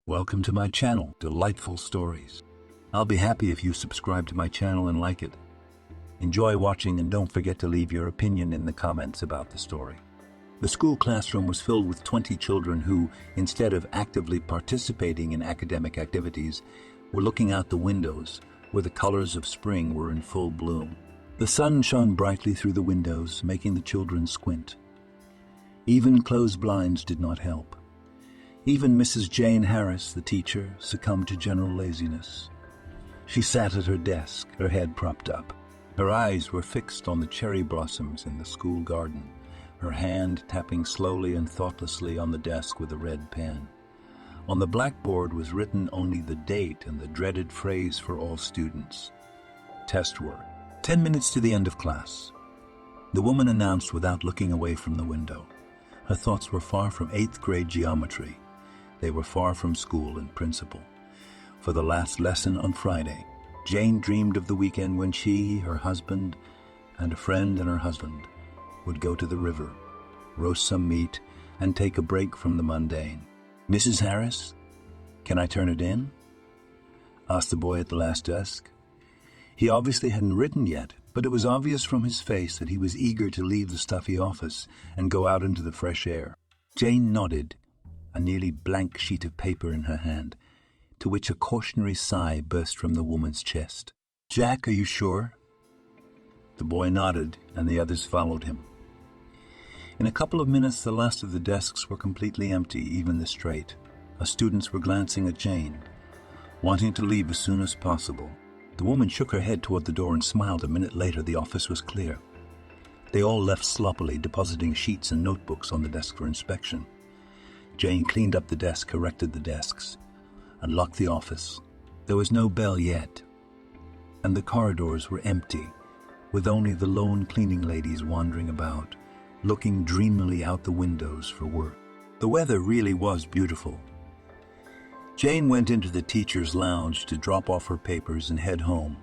Welcome to my channel, Delightful Stories. I'll be happy if you subscribe to my channel and like it. Enjoy watching and don't forget to leave your opinion in the comments about the story. The school classroom was filled with 20 children who, instead of actively participating in academic activities, were looking out the windows where the colors of spring were in full bloom. The sun shone brightly through the windows, making the children squint. Even closed blinds did not help. Even Mrs. Jane Harris, the teacher, succumbed to general laziness. She sat at her desk, her head propped up. Her eyes were fixed on the cherry blossoms in the school garden, her hand tapping slowly and thoughtlessly on the desk with a red pen. On the blackboard was written only the date and the dreaded phrase for all students: test work. 10 minutes to the end of class. The woman announced without looking away from the window. Her thoughts were far from 8th grade geometry. They were far from school and principal. For the last lesson on Friday, Jane dreamed of the weekend when she, her husband, and a friend and her husband would go to the river, roast some meat, and take a break from the mundane. "Mrs. Harris, can I turn it in?" asked the boy at the last desk. He obviously hadn't written yet, but it was obvious from his face that he was eager to leave the stuffy office and go out into the fresh air. Jane nodded, a nearly blank sheet of paper in her hand, to which a cautionary sigh burst from the woman's chest. "Jack, are you sure?" The boy nodded, and the others followed him. In a couple of minutes, the last of the desks were completely empty, even the straight. Our students were glancing at Jane, wanting to leave as soon as possible. The woman shook her head toward the door and smiled. A minute later, the office was clear. They all left sloppily, depositing sheets and notebooks on the desk for inspection. Jane cleaned up the desk, corrected the desks, and locked the office. There was no bell yet, and the corridors were empty, with only the lone cleaning ladies wandering about, looking dreamily out the windows for work. The weather really was beautiful. Jane went into the teacher's lounge to drop off her papers and head home,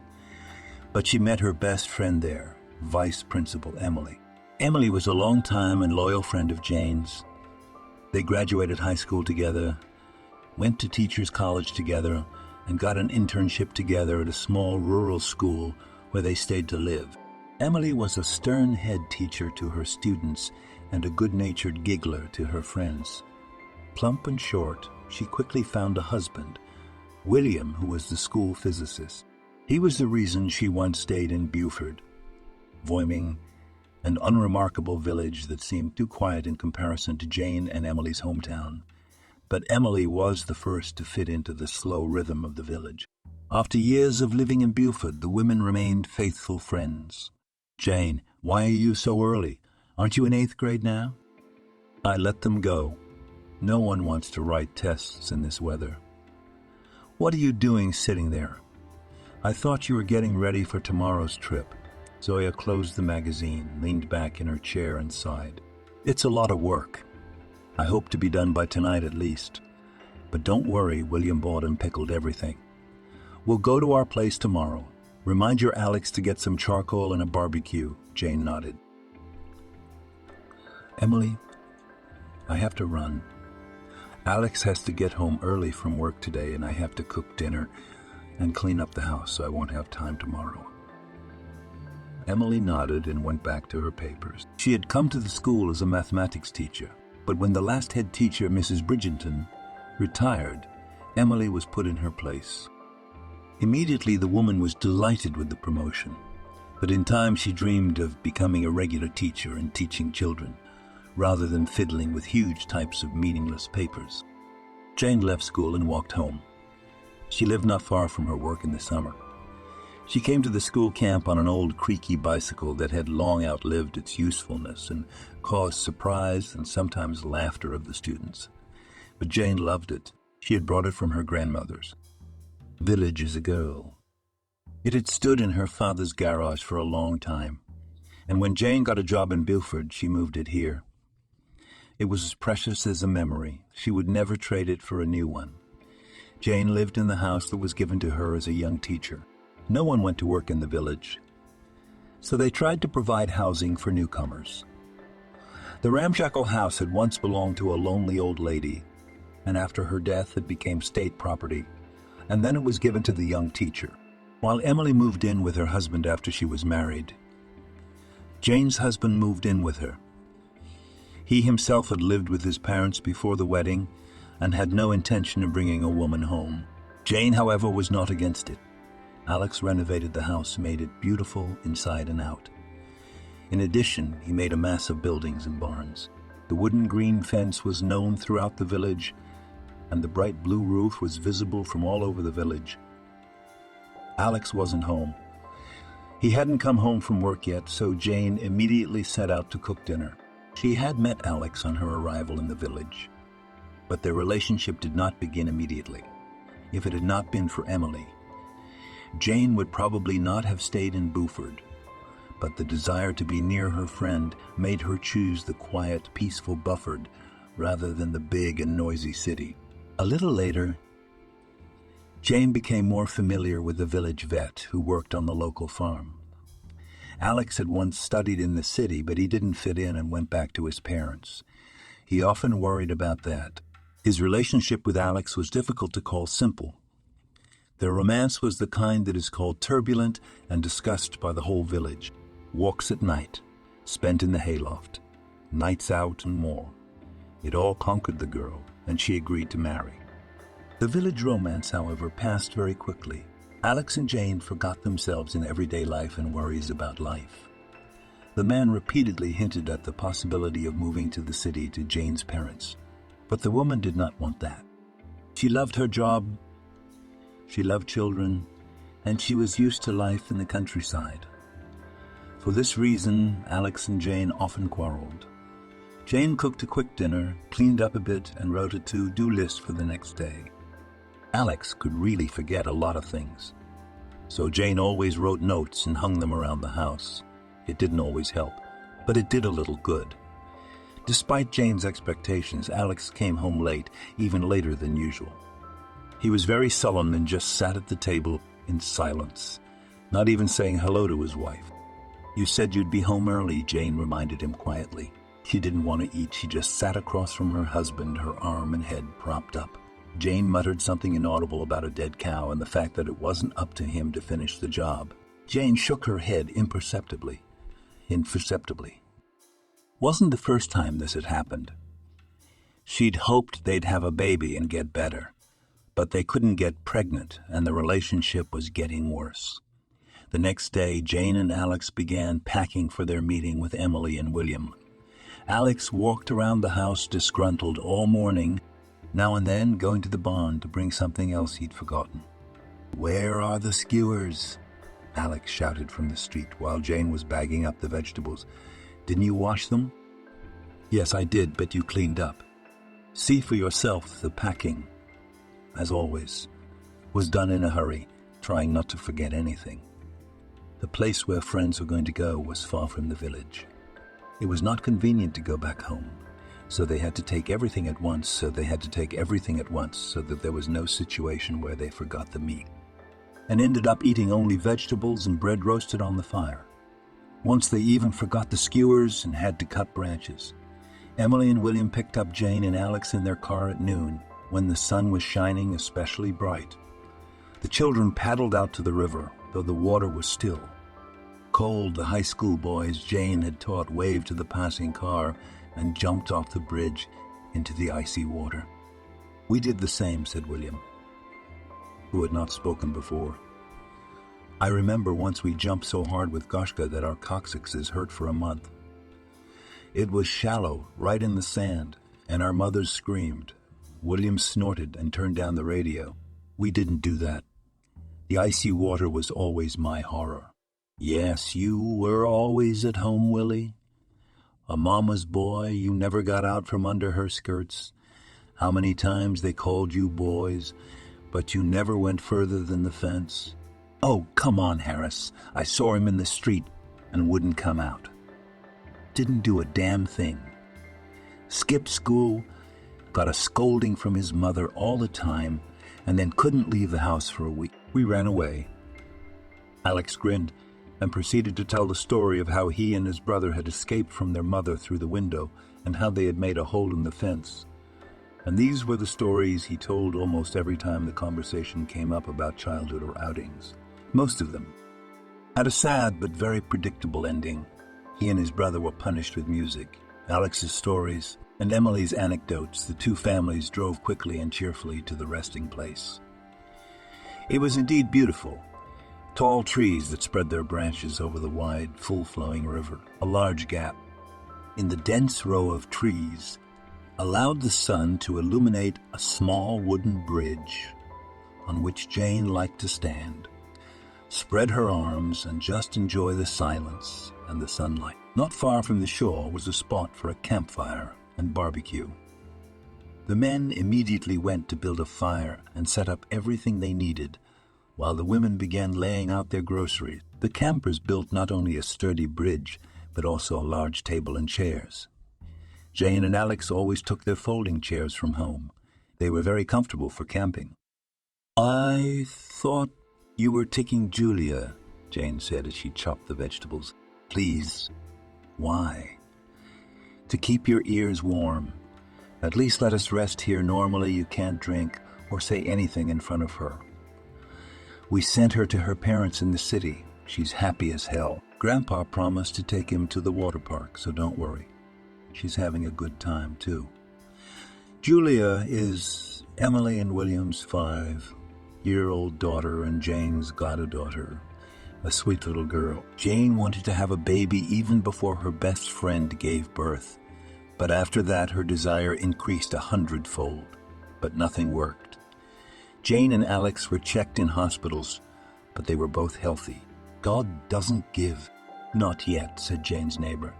but she met her best friend there, Vice Principal Emily. Emily was a long-time and loyal friend of Jane's. They graduated high school together, went to teachers' college together, and got an internship together at a small rural school where they stayed to live. Emily was a stern head teacher to her students and a good-natured giggler to her friends. Plump and short, she quickly found a husband, William, who was the school physicist. He was the reason she once stayed in Beaufort, Wyoming, an unremarkable village that seemed too quiet in comparison to Jane and Emily's hometown. But Emily was the first to fit into the slow rhythm of the village. After years of living in Beaufort, the women remained faithful friends. "Jane, why are you so early? Aren't you in 8th grade now?" "I let them go. No one wants to write tests in this weather." "What are you doing sitting there?" "I thought you were getting ready for tomorrow's trip." Zoya closed the magazine, leaned back in her chair and sighed. "It's a lot of work. I hope to be done by tonight at least. But don't worry, William bought and pickled everything. We'll go to our place tomorrow. Remind your Alex to get some charcoal and a barbecue." Jane nodded. "Emily, I have to run. Alex has to get home early from work today, and I have to cook dinner and clean up the house, so I won't have time tomorrow." Emily nodded and went back to her papers. She had come to the school as a mathematics teacher, but when the last head teacher, Mrs. Bridgerton, retired, Emily was put in her place. Immediately, the woman was delighted with the promotion, but in time she dreamed of becoming a regular teacher and teaching children, rather than fiddling with huge types of meaningless papers. Jane left school and walked home. She lived not far from her work in the summer. She came to the school camp on an old creaky bicycle that had long outlived its usefulness and caused surprise and sometimes laughter of the students. But Jane loved it. She had brought it from her grandmother's. "Village is a girl." It had stood in her father's garage for a long time, and when Jane got a job in Beaufort, she moved it here. It was as precious as a memory. She would never trade it for a new one. Jane lived in the house that was given to her as a young teacher. No one went to work in the village, so they tried to provide housing for newcomers. The ramshackle house had once belonged to a lonely old lady and after her death it became state property, and then it was given to the young teacher. While Emily moved in with her husband after she was married, Jane's husband moved in with her. He himself had lived with his parents before the wedding and had no intention of bringing a woman home. Jane, however, was not against it. Alex renovated the house, made it beautiful inside and out. In addition, he made a mass of buildings and barns. The wooden green fence was known throughout the village, and the bright blue roof was visible from all over the village. Alex wasn't home. He hadn't come home from work yet, so Jane immediately set out to cook dinner. She had met Alex on her arrival in the village, but their relationship did not begin immediately. If it had not been for Emily, Jane would probably not have stayed in Beaufort, but the desire to be near her friend made her choose the quiet, peaceful Beaufort rather than the big and noisy city. A little later, Jane became more familiar with the village vet who worked on the local farm. Alex had once studied in the city, but he didn't fit in and went back to his parents. He often worried about that. His relationship with Alex was difficult to call simple. Their romance was the kind that is called turbulent and discussed by the whole village. Walks at night, spent in the hayloft, nights out and more. It all conquered the girl, and she agreed to marry. The village romance, however, passed very quickly. Alex and Jane forgot themselves in everyday life and worries about life. The man repeatedly hinted at the possibility of moving to the city to Jane's parents, but the woman did not want that. She loved her job, she loved children, and she was used to life in the countryside. For this reason, Alex and Jane often quarreled. Jane cooked a quick dinner, cleaned up a bit, and wrote a to-do list for the next day. Alex could really forget a lot of things, so Jane always wrote notes and hung them around the house. It didn't always help, but it did a little good. Despite Jane's expectations, Alex came home late, even later than usual. He was very sullen and just sat at the table in silence, not even saying hello to his wife. "You said you'd be home early," Jane reminded him quietly. She didn't want to eat. She just sat across from her husband, her arm and head propped up. Jane muttered something inaudible about a dead cow and the fact that it wasn't up to him to finish the job. Jane shook her head imperceptibly. Wasn't the first time this had happened. She'd hoped they'd have a baby and get better, but they couldn't get pregnant, and the relationship was getting worse. The next day, Jane and Alex began packing for their meeting with Emily and William. Alex walked around the house disgruntled all morning, now and then going to the barn to bring something else he'd forgotten. "Where are the skewers?" Alex shouted from the street while Jane was bagging up the vegetables. "Didn't you wash them?" "Yes, I did, but you cleaned up." See for yourself, the packing, as always, was done in a hurry, trying not to forget anything. The place where friends were going to go was far from the village. It was not convenient to go back home, so they had to take everything at once so that there was no situation where they forgot the meat, and ended up eating only vegetables and bread roasted on the fire. Once they even forgot the skewers and had to cut branches. Emily and William picked up Jane and Alex in their car at noon, when the sun was shining especially bright. The children paddled out to the river, though the water was still. Cold, the high school boys Jane had taught waved to the passing car and jumped off the bridge into the icy water. "We did the same," said William, who had not spoken before. "I remember once we jumped so hard with Goshka that our coccyxes hurt for a month. It was shallow, right in the sand, and our mothers screamed." William snorted and turned down the radio. "We didn't do that. The icy water was always my horror." "Yes, you were always at home, Willie. A mama's boy, you never got out from under her skirts. How many times they called you boys, but you never went further than the fence." "Oh, come on, Harris. I saw him in the street and wouldn't come out. Didn't do a damn thing. Skipped school, got a scolding from his mother all the time, and then couldn't leave the house for a week. We ran away." Alex grinned and proceeded to tell the story of how he and his brother had escaped from their mother through the window and how they had made a hole in the fence. And these were the stories he told almost every time the conversation came up about childhood or outings. Most of them had a sad but very predictable ending. He and his brother were punished with music, Alex's stories, and Emily's anecdotes. The two families drove quickly and cheerfully to the resting place. It was indeed beautiful. Tall trees that spread their branches over the wide, full-flowing river. A large gap in the dense row of trees allowed the sun to illuminate a small wooden bridge on which Jane liked to stand, spread her arms, and just enjoy the silence and the sunlight. Not far from the shore was a spot for a campfire and barbecue. The men immediately went to build a fire and set up everything they needed, while the women began laying out their groceries. The campers built not only a sturdy bridge, but also a large table and chairs. Jane and Alex always took their folding chairs from home. They were very comfortable for camping. "I thought you were taking Julia," Jane said as she chopped the vegetables. "Please." "Why?" "To keep your ears warm. At least let us rest here. Normally you can't drink or say anything in front of her. We sent her to her parents in the city. She's happy as hell. Grandpa promised to take him to the water park, so don't worry. She's having a good time, too." Julia is Emily and William's 5-year-old daughter, and Jane's goddaughter, a sweet little girl. Jane wanted to have a baby even before her best friend gave birth, but after that her desire increased 100-fold, but nothing worked. Jane and Alex were checked in hospitals, but they were both healthy. "God doesn't give." "Not yet," said Jane's neighbor,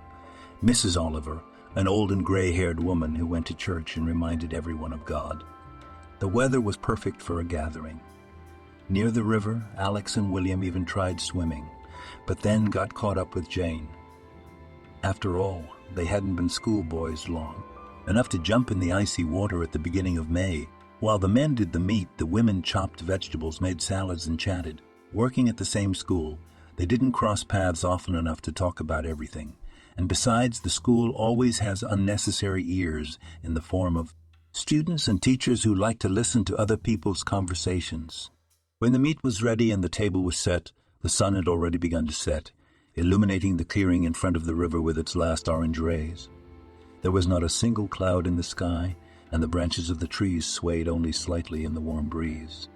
Mrs. Oliver, an old and gray-haired woman who went to church and reminded everyone of God. The weather was perfect for a gathering. Near the river, Alex and William even tried swimming, but then got caught up with Jane. After all, they hadn't been schoolboys long, enough to jump in the icy water at the beginning of May. While the men did the meat, the women chopped vegetables, made salads, and chatted. Working at the same school, they didn't cross paths often enough to talk about everything. And besides, the school always has unnecessary ears in the form of students and teachers who like to listen to other people's conversations. When the meat was ready and the table was set, the sun had already begun to set, illuminating the clearing in front of the river with its last orange rays. There was not a single cloud in the sky, and the branches of the trees swayed only slightly in the warm breeze.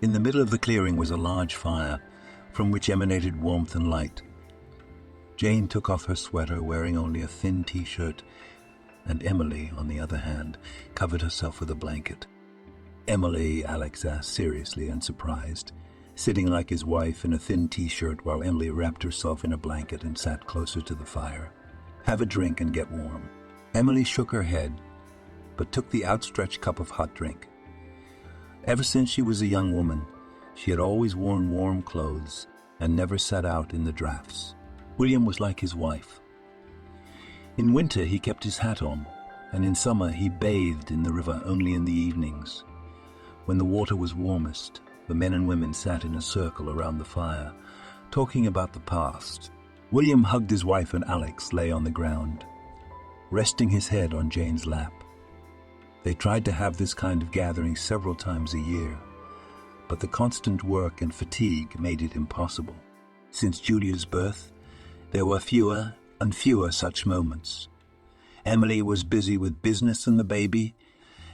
In the middle of the clearing was a large fire, from which emanated warmth and light. Jane took off her sweater, wearing only a thin t-shirt, and Emily, on the other hand, covered herself with a blanket. "Emily," Alex asked seriously and surprised, sitting like his wife in a thin t-shirt while Emily wrapped herself in a blanket and sat closer to the fire. "Have a drink and get warm." Emily shook her head, but took the outstretched cup of hot drink. Ever since she was a young woman, she had always worn warm clothes and never sat out in the drafts. William was like his wife. In winter he kept his hat on, and in summer he bathed in the river only in the evenings. When the water was warmest, the men and women sat in a circle around the fire, talking about the past. William hugged his wife, and Alex lay on the ground, resting his head on Jane's lap. They tried to have this kind of gathering several times a year, but the constant work and fatigue made it impossible. Since Julia's birth, there were fewer and fewer such moments. Emily was busy with business and the baby,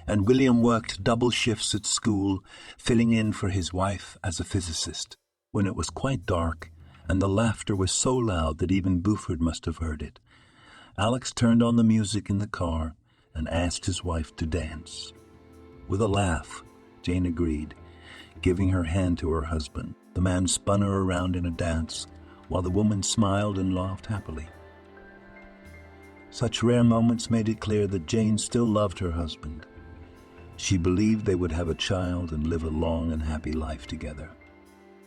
and William worked double shifts at school, filling in for his wife as a physicist. When it was quite dark, and the laughter was so loud that even Buford must have heard it, Alex turned on the music in the car and asked his wife to dance. With a laugh, Jane agreed, giving her hand to her husband. The man spun her around in a dance, while the woman smiled and laughed happily. Such rare moments made it clear that Jane still loved her husband. She believed they would have a child and live a long and happy life together.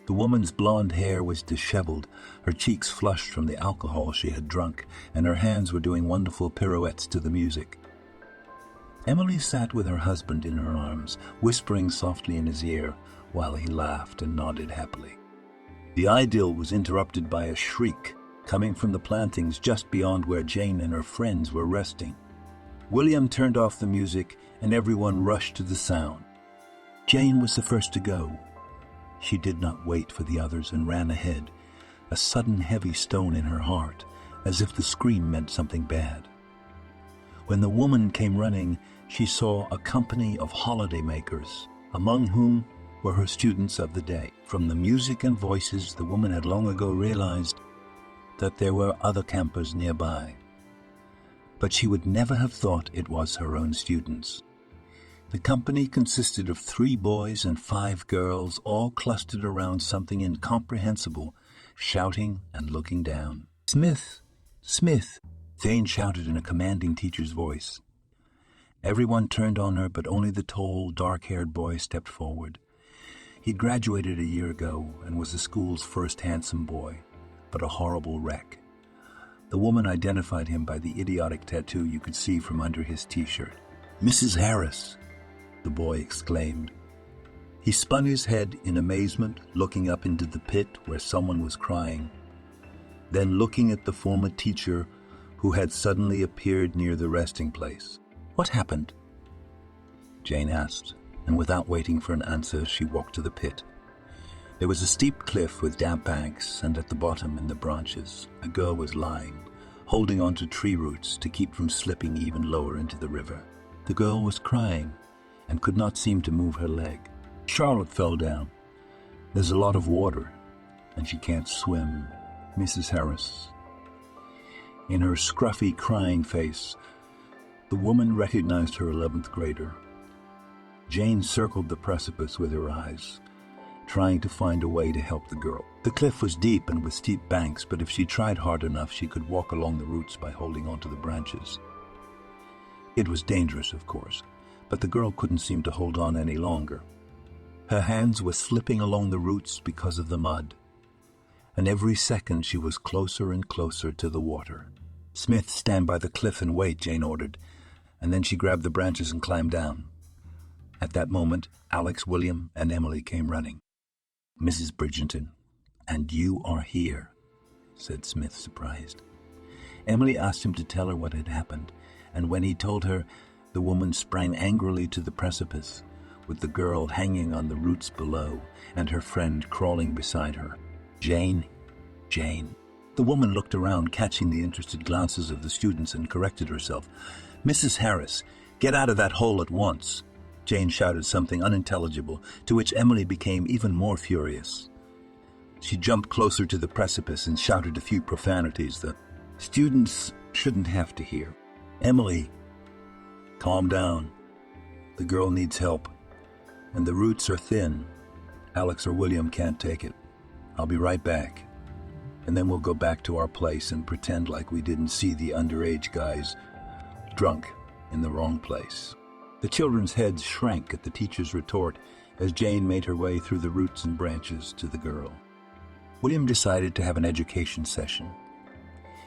The woman's blonde hair was disheveled, her cheeks flushed from the alcohol she had drunk, and her hands were doing wonderful pirouettes to the music. Emily sat with her husband in her arms, whispering softly in his ear, while he laughed and nodded happily. The idyll was interrupted by a shriek coming from the plantings just beyond where Jane and her friends were resting. William turned off the music and everyone rushed to the sound. Jane was the first to go. She did not wait for the others and ran ahead, a sudden heavy stone in her heart, as if the scream meant something bad. When the woman came running, she saw a company of holidaymakers, among whom were her students of the day. From the music and voices, the woman had long ago realized that there were other campers nearby. But she would never have thought it was her own students. The company consisted of 3 boys and 5 girls, all clustered around something incomprehensible, shouting and looking down. "Smith! Smith!" Jane shouted in a commanding teacher's voice. Everyone turned on her, but only the tall, dark-haired boy stepped forward. He'd graduated a year ago and was the school's first handsome boy, but a horrible wreck. The woman identified him by the idiotic tattoo you could see from under his t-shirt. "Mrs. Harris!" the boy exclaimed. He spun his head in amazement, looking up into the pit where someone was crying, then looking at the former teacher who had suddenly appeared near the resting place. "What happened?" Jane asked, and without waiting for an answer, she walked to the pit. There was a steep cliff with damp banks, and at the bottom, in the branches, a girl was lying, holding onto tree roots to keep from slipping even lower into the river. The girl was crying and could not seem to move her leg. "Charlotte fell down. There's a lot of water, and she can't swim. Mrs. Harris." In her scruffy, crying face, the woman recognized her 11th grader. Jane circled the precipice with her eyes, trying to find a way to help the girl. The cliff was deep and with steep banks, but if she tried hard enough, she could walk along the roots by holding onto the branches. It was dangerous, of course, but the girl couldn't seem to hold on any longer. Her hands were slipping along the roots because of the mud, and every second she was closer and closer to the water. "Smith, stand by the cliff and wait," Jane ordered, and then she grabbed the branches and climbed down. At that moment, Alex, William, and Emily came running. "Mrs. Bridgerton, and you are here," said Smith, surprised. Emily asked him to tell her what had happened, and when he told her, the woman sprang angrily to the precipice, with the girl hanging on the roots below and her friend crawling beside her. "Jane, Jane." The woman looked around, catching the interested glances of the students, and corrected herself. "Mrs. Harris, get out of that hole at once." Jane shouted something unintelligible, to which Emily became even more furious. She jumped closer to the precipice and shouted a few profanities that students shouldn't have to hear. "Emily, calm down. The girl needs help, and the roots are thin. Alex or William can't take it. I'll be right back, and then we'll go back to our place and pretend like we didn't see the underage guys drunk in the wrong place." The children's heads shrank at the teacher's retort as Jane made her way through the roots and branches to the girl. William decided to have an education session.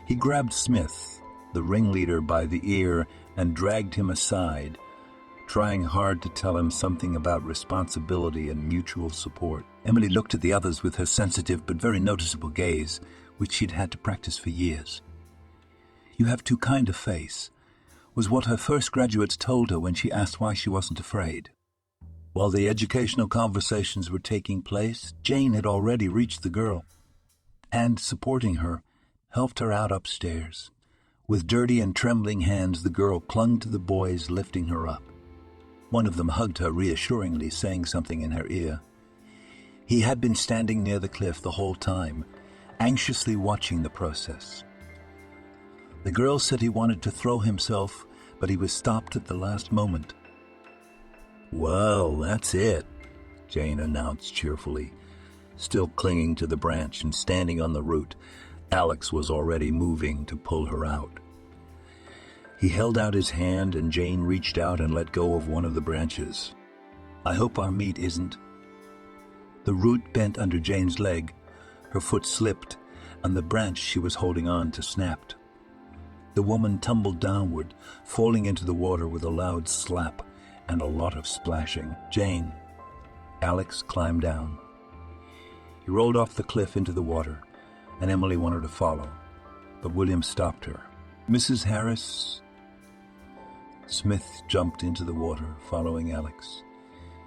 He grabbed Smith, the ringleader, by the ear and dragged him aside, trying hard to tell him something about responsibility and mutual support. Emily looked at the others with her sensitive but very noticeable gaze, which she'd had to practice for years. "You have too kind a face," was what her first graduates told her when she asked why she wasn't afraid. While the educational conversations were taking place, Jane had already reached the girl and, supporting her, helped her out upstairs. With dirty and trembling hands, the girl clung to the boys, lifting her up. One of them hugged her reassuringly, saying something in her ear. He had been standing near the cliff the whole time, anxiously watching the process. The girl said he wanted to throw himself, but he was stopped at the last moment. "Well, that's it," Jane announced cheerfully, still clinging to the branch and standing on the root. Alex was already moving to pull her out. He held out his hand, and Jane reached out and let go of one of the branches. "I hope our meat isn't..." The root bent under Jane's leg, her foot slipped, and the branch she was holding on to snapped. The woman tumbled downward, falling into the water with a loud slap and a lot of splashing. "Jane." Alex climbed down. He rolled off the cliff into the water, and Emily wanted to follow, but William stopped her. "Mrs. Harris, Smith jumped into the water, following Alex.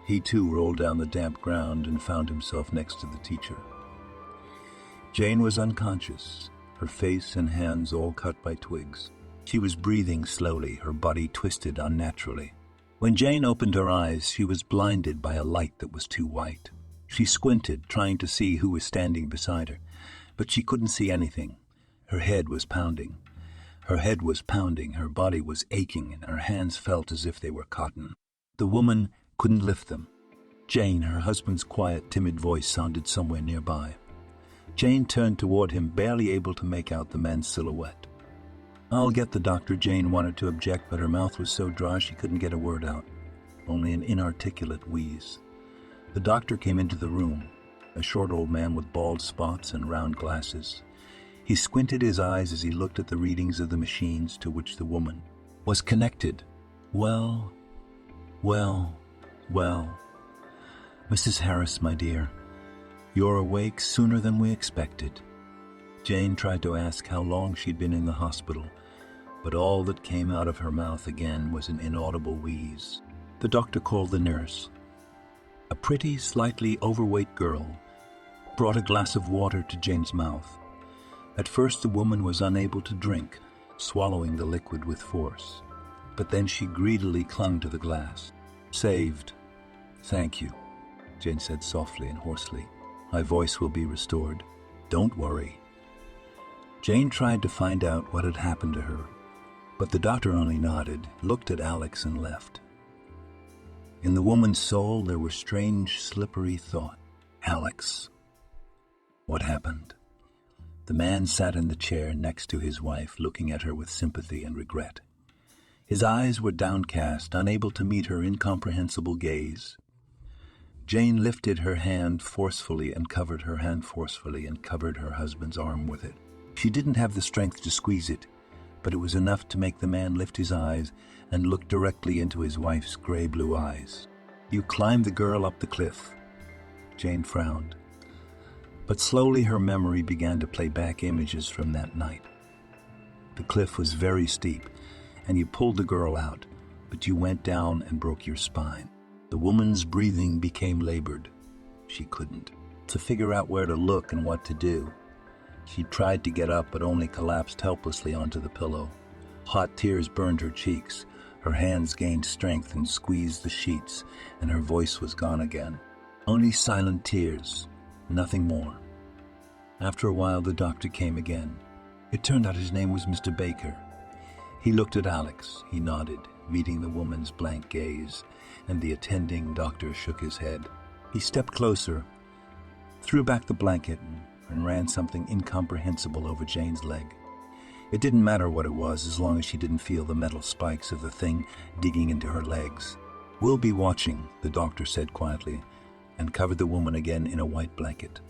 He too rolled down the damp ground and found himself next to the teacher. Jane was unconscious, her face and hands all cut by twigs. She was breathing slowly, her body twisted unnaturally. When Jane opened her eyes, she was blinded by a light that was too white. She squinted, trying to see who was standing beside her, but she couldn't see anything. Her head was pounding. Her body was aching, and her hands felt as if they were cotton. The woman couldn't lift them. Jane, her husband's quiet, timid voice sounded somewhere nearby. Jane turned toward him, barely able to make out the man's silhouette. "I'll get the doctor," Jane wanted to object, but her mouth was so dry she couldn't get a word out, only an inarticulate wheeze. The doctor came into the room, a short old man with bald spots and round glasses. He squinted his eyes as he looked at the readings of the machines to which the woman was connected. Well, Mrs. Harris, my dear, you're awake sooner than we expected." Jane tried to ask how long she'd been in the hospital, but all that came out of her mouth again was an inaudible wheeze. The doctor called the nurse. A pretty, slightly overweight girl brought a glass of water to Jane's mouth. At first the woman was unable to drink, swallowing the liquid with force. But then she greedily clung to the glass. "Saved. Thank you," Jane said softly and hoarsely. "My voice will be restored. Don't worry." Jane tried to find out what had happened to her, but the doctor only nodded, looked at Alex, and left. In the woman's soul there were strange, slippery thoughts. Alex. What happened? The man sat in the chair next to his wife, looking at her with sympathy and regret. His eyes were downcast, unable to meet her incomprehensible gaze. Jane lifted her hand forcefully and covered her husband's arm with it. She didn't have the strength to squeeze it, but it was enough to make the man lift his eyes and look directly into his wife's gray-blue eyes. "You climbed the girl up the cliff." Jane frowned. But slowly her memory began to play back images from that night. The cliff was very steep, and you pulled the girl out, but you went down and broke your spine. The woman's breathing became labored. She couldn't to figure out where to look and what to do. She tried to get up, but only collapsed helplessly onto the pillow. Hot tears burned her cheeks. Her hands gained strength and squeezed the sheets, and her voice was gone again. Only silent tears, nothing more. After a while, the doctor came again. It turned out his name was Mr. Baker. He looked at Alex. He nodded, meeting the woman's blank gaze, and the attending doctor shook his head. He stepped closer, threw back the blanket, and ran something incomprehensible over Jane's leg. It didn't matter what it was, as long as she didn't feel the metal spikes of the thing digging into her legs. "We'll be watching," the doctor said quietly, and covered the woman again in a white blanket.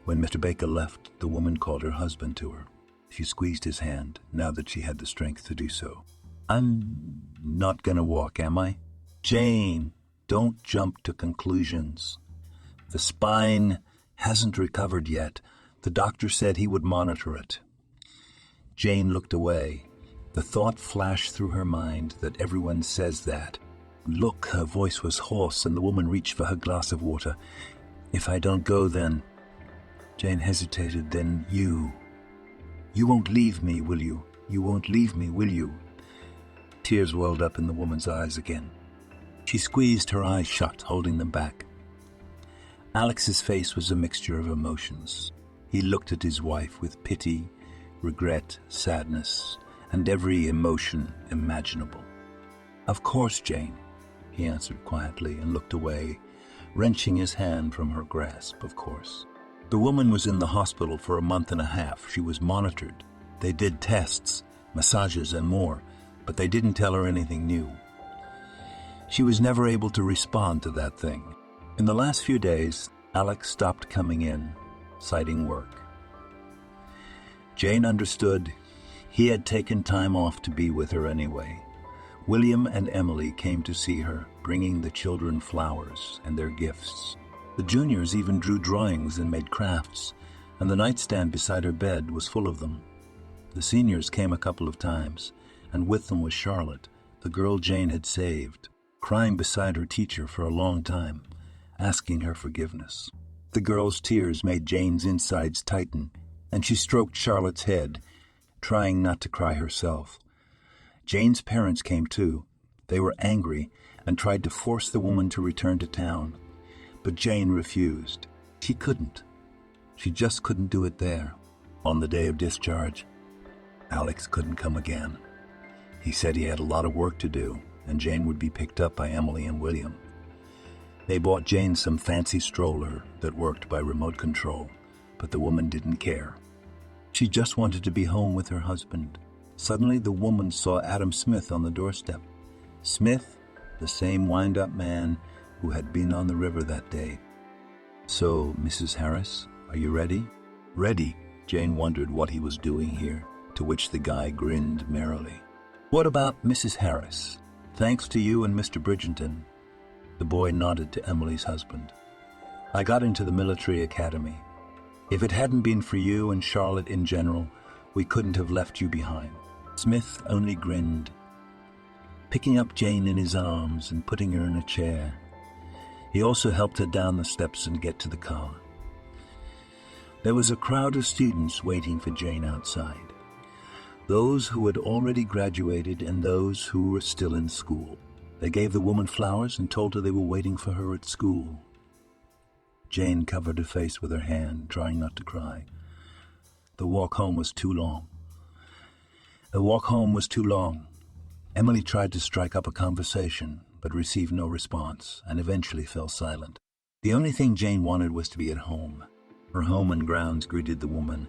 When Mr. Baker left, the woman called her husband to her. She squeezed his hand, now that she had the strength to do so. "I'm not gonna walk, am I?" "Jane, don't jump to conclusions. The spine hasn't recovered yet. The doctor said he would monitor it." Jane looked away. The thought flashed through her mind that everyone says that. "Look," her voice was hoarse, and the woman reached for her glass of water. "If I don't go, then—" Jane hesitated. "Then you won't leave me, will you? You won't leave me, will you?" Tears welled up in the woman's eyes again. She squeezed her eyes shut, holding them back. Alex's face was a mixture of emotions. He looked at his wife with pity, regret, sadness, and every emotion imaginable. "Of course, Jane," he answered quietly and looked away, wrenching his hand from her grasp. "Of course." The woman was in the hospital for a month and a half. She was monitored. They did tests, massages, and more, but they didn't tell her anything new. She was never able to respond to that thing. In the last few days, Alex stopped coming in, citing work. Jane understood. He had taken time off to be with her anyway. William and Emily came to see her, bringing the children flowers and their gifts. The juniors even drew drawings and made crafts, and the nightstand beside her bed was full of them. The seniors came a couple of times, and with them was Charlotte, the girl Jane had saved, crying beside her teacher for a long time, asking her forgiveness. The girl's tears made Jane's insides tighten, and she stroked Charlotte's head, trying not to cry herself. Jane's parents came too. They were angry and tried to force the woman to return to town. But Jane refused. She couldn't. She just couldn't do it there. On the day of discharge, Alex couldn't come again. He said he had a lot of work to do, and Jane would be picked up by Emily and William. They bought Jane some fancy stroller that worked by remote control, but the woman didn't care. She just wanted to be home with her husband. Suddenly, the woman saw Adam Smith on the doorstep. Smith, the same wind-up man who had been on the river that day. "So, Mrs. Harris, are you ready?" "Ready." Jane wondered what he was doing here, to which the guy grinned merrily. "What about Mrs. Harris? Thanks to you and Mr. Bridgerton." The boy nodded to Emily's husband. "I got into the military academy. If it hadn't been for you and Charlotte in general, we couldn't have left you behind." Smith only grinned, picking up Jane in his arms and putting her in a chair. He also helped her down the steps and get to the car. There was a crowd of students waiting for Jane outside. Those who had already graduated and those who were still in school. They gave the woman flowers and told her they were waiting for her at school. Jane covered her face with her hand, trying not to cry. The walk home was too long. Emily tried to strike up a conversation, but received no response, and eventually fell silent. The only thing Jane wanted was to be at home. Her home and grounds greeted the woman,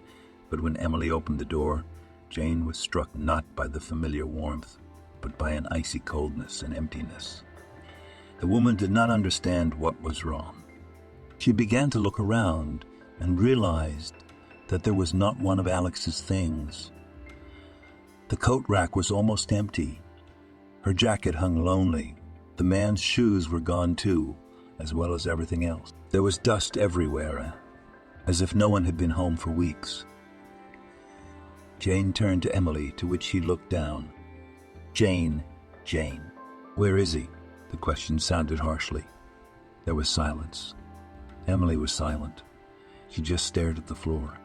but when Emily opened the door, Jane was struck not by the familiar warmth, but by an icy coldness and emptiness. The woman did not understand what was wrong. She began to look around and realized that there was not one of Alex's things. The coat rack was almost empty. Her jacket hung lonely. The man's shoes were gone too, as well as everything else. There was dust everywhere, as if no one had been home for weeks. Jane turned to Emily, to which she looked down. Jane, where is he?" The question sounded harshly. There was silence. Emily was silent. She just stared at the floor.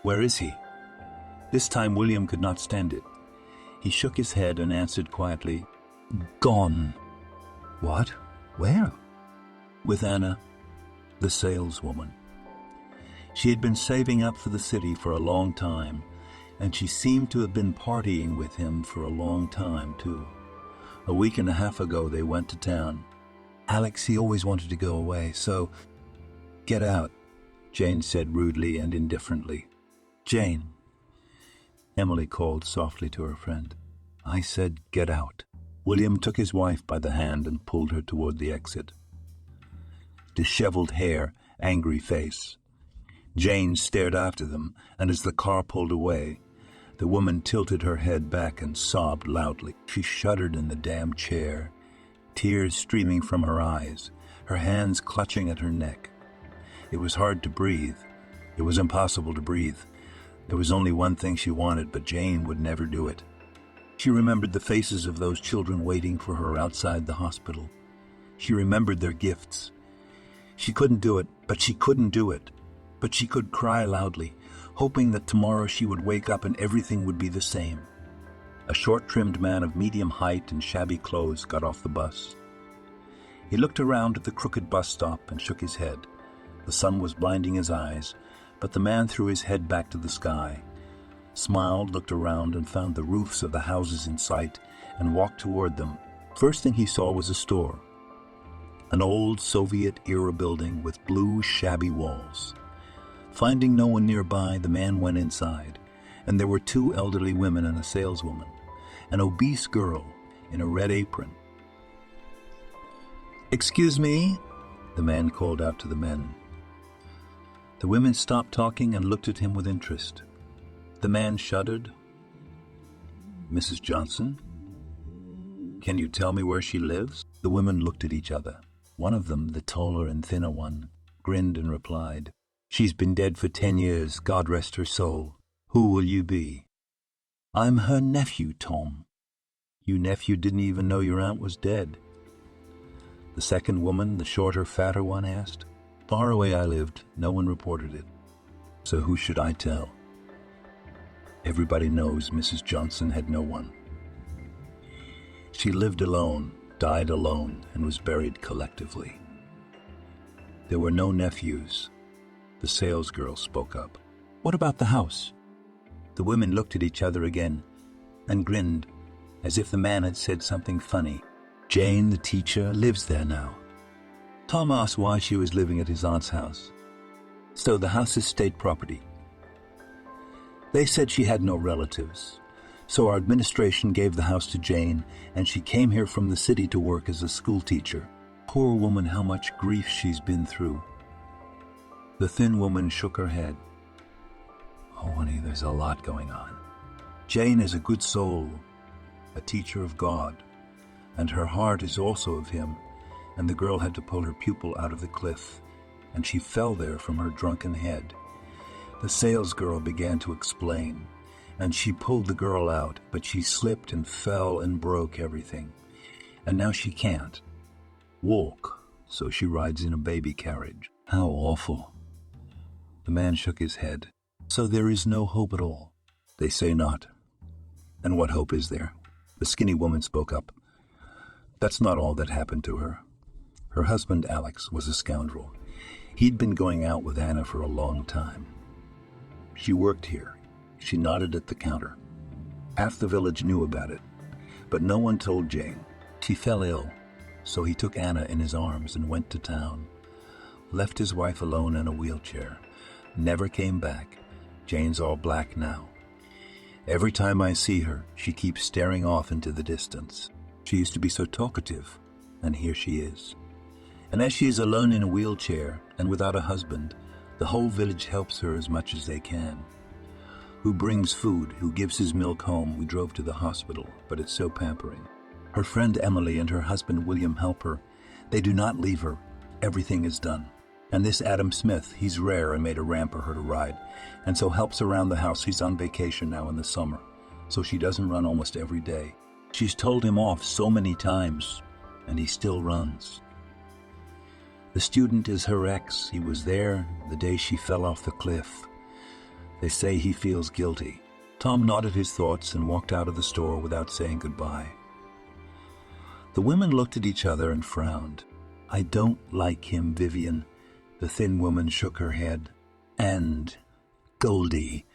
"Where is he?" This time William could not stand it. He shook his head and answered quietly, "Gone." "What? Where?" "With Anna, the saleswoman." She had been saving up for the city for a long time, and she seemed to have been partying with him for a long time, too. A week and a half ago, they went to town. Alex, he always wanted to go away, so... "Get out," Jane said rudely and indifferently. "Jane," Emily called softly to her friend. "I said get out." William took his wife by the hand and pulled her toward the exit. Disheveled hair, angry face. Jane stared after them, and as the car pulled away, the woman tilted her head back and sobbed loudly. She shuddered in the damp chair, tears streaming from her eyes, her hands clutching at her neck. It was hard to breathe. It was impossible to breathe. There was only one thing she wanted, but Jane would never do it. She remembered the faces of those children waiting for her outside the hospital. She remembered their gifts. She couldn't do it, but she couldn't do it. But she could cry loudly, hoping that tomorrow she would wake up and everything would be the same. A short-trimmed man of medium height and shabby clothes got off the bus. He looked around at the crooked bus stop and shook his head. The sun was blinding his eyes, but the man threw his head back to the sky, smiled, looked around, and found the roofs of the houses in sight and walked toward them. First thing he saw was a store, an old Soviet-era building with blue, shabby walls. Finding no one nearby, the man went inside, and there were two elderly women and a saleswoman, an obese girl in a red apron. "Excuse me?" the man called out to the men. The women stopped talking and looked at him with interest. The man shuddered. "Mrs. Johnson? Can you tell me where she lives?" The women looked at each other. One of them, the taller and thinner one, grinned and replied, "She's been dead for 10 years, God rest her soul. Who will you be?" "I'm her nephew, Tom." You nephew didn't even know your aunt was dead. The second woman, the shorter, fatter one, asked. Far away I lived, no one reported it. So who should I tell? Everybody knows Mrs. Johnson had no one. She lived alone, died alone, and was buried collectively. There were no nephews. The salesgirl spoke up. What about the house? The women looked at each other again and grinned, as if the man had said something funny. Jane, the teacher, lives there now. Tom asked why she was living at his aunt's house. So the house is state property. They said she had no relatives, so our administration gave the house to Jane, and she came here from the city to work as a school teacher. Poor woman, how much grief she's been through. The thin woman shook her head. Oh, honey, there's a lot going on. Jane is a good soul, a teacher of God, and her heart is also of him, and the girl had to pull her pupil out of the cliff, and she fell there from her drunken head. The salesgirl began to explain, and she pulled the girl out, but she slipped and fell and broke everything, and now she can't walk, so she rides in a baby carriage. How awful. The man shook his head. So there is no hope at all? They say not. And what hope is there? The skinny woman spoke up. That's not all that happened to her. Her husband, Alex, was a scoundrel. He'd been going out with Anna for a long time. She worked here. She nodded at the counter. Half the village knew about it, but no one told Jane. She fell ill, so he took Anna in his arms and went to town. Left his wife alone in a wheelchair. Never came back. Jane's all black now. Every time I see her, she keeps staring off into the distance. She used to be so talkative, and here she is. And as she is alone in a wheelchair and without a husband, the whole village helps her as much as they can. Who brings food, who gives his milk home. We drove to the hospital, but it's so pampering. Her friend Emily and her husband William help her. They do not leave her. Everything is done. And this Adam Smith, he's rare and made a ramp for her to ride, and so helps around the house. He's on vacation now in the summer, so she doesn't run almost every day. She's told him off so many times, and he still runs. The student is her ex. He was there the day she fell off the cliff. They say he feels guilty. Tom nodded his thoughts and walked out of the store without saying goodbye. The women looked at each other and frowned. I don't like him, Vivian. The thin woman shook her head. And Goldie,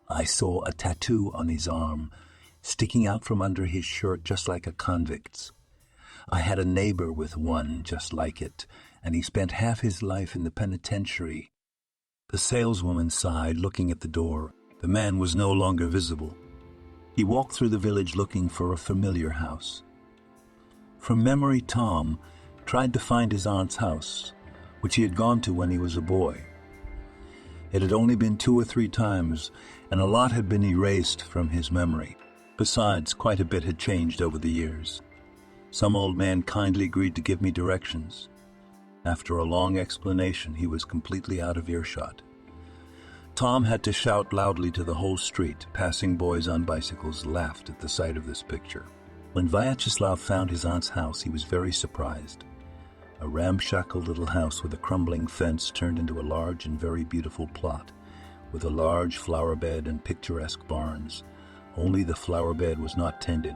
I saw a tattoo on his arm, sticking out from under his shirt just like a convict's. I had a neighbor with one just like it, and he spent half his life in the penitentiary. The saleswoman sighed, looking at the door. The man was no longer visible. He walked through the village looking for a familiar house. From memory, Tom tried to find his aunt's house, which he had gone to when he was a boy. It had only been 2 or 3 times, and a lot had been erased from his memory. Besides, quite a bit had changed over the years. Some old man kindly agreed to give me directions. After a long explanation, he was completely out of earshot. Tom had to shout loudly to the whole street. Passing boys on bicycles laughed at the sight of this picture. When Vyacheslav found his aunt's house, he was very surprised. A ramshackle little house with a crumbling fence turned into a large and very beautiful plot, with a large flower bed and picturesque barns. Only the flower bed was not tended.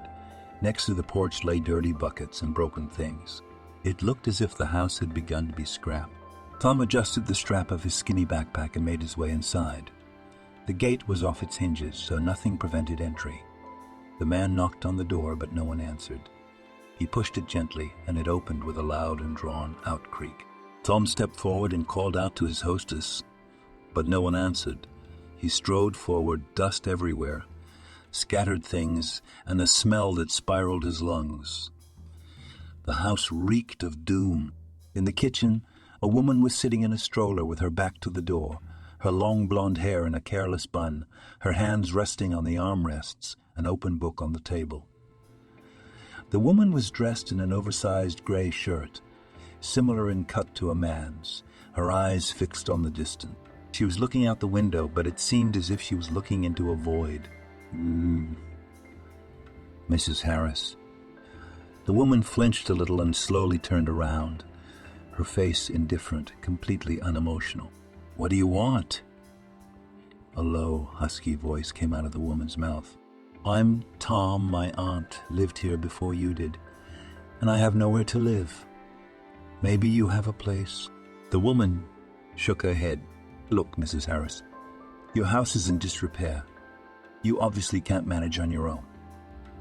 Next to the porch lay dirty buckets and broken things. It looked as if the house had begun to be scrapped. Tom adjusted the strap of his skinny backpack and made his way inside. The gate was off its hinges, so nothing prevented entry. The man knocked on the door, but no one answered. He pushed it gently, and it opened with a loud and drawn-out creak. Tom stepped forward and called out to his hostess, but no one answered. He strode forward, dust everywhere, scattered things, and a smell that spiraled his lungs. The house reeked of doom. In the kitchen, a woman was sitting in a stroller with her back to the door, her long blonde hair in a careless bun, her hands resting on the armrests, an open book on the table. The woman was dressed in an oversized gray shirt, similar in cut to a man's, her eyes fixed on the distance. She was looking out the window, but it seemed as if she was looking into a void. Mrs. Harris, The woman flinched a little and slowly turned around, her face indifferent, completely unemotional. "What do you want?" A low, husky voice came out of the woman's mouth. "I'm Tom. My aunt lived here before you did, and I have nowhere to live. Maybe you have a place." The woman shook her head. "Look, Mrs. Harris, your house is in disrepair. You obviously can't manage on your own.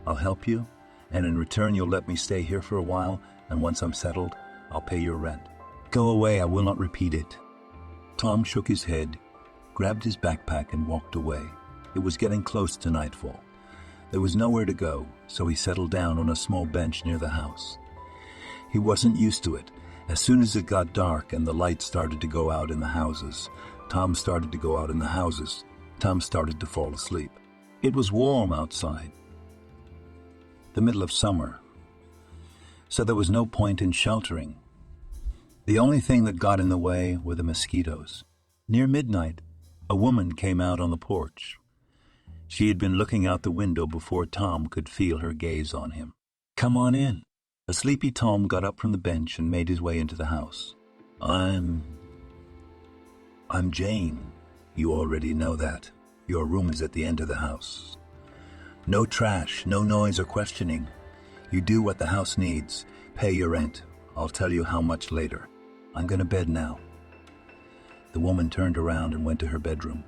I'll help you, and in return you'll let me stay here for a while, and once I'm settled, I'll pay your rent. Go away, I will not repeat it." Tom shook his head, grabbed his backpack, and walked away. It was getting close to nightfall. There was nowhere to go, so he settled down on a small bench near the house. He wasn't used to it. As soon as it got dark and the lights started to go out in the houses, Tom started to go out in the houses. Tom started to fall asleep. It was warm outside, the middle of summer, so there was no point in sheltering. The only thing that got in the way were the mosquitoes. Near midnight, a woman came out on the porch. She had been looking out the window before Tom could feel her gaze on him. "Come on in." A sleepy Tom got up from the bench and made his way into the house. I'm Jane. You already know that. Your room is at the end of the house. No trash, no noise or questioning. You do what the house needs. Pay your rent. I'll tell you how much later. I'm going to bed now." The woman turned around and went to her bedroom.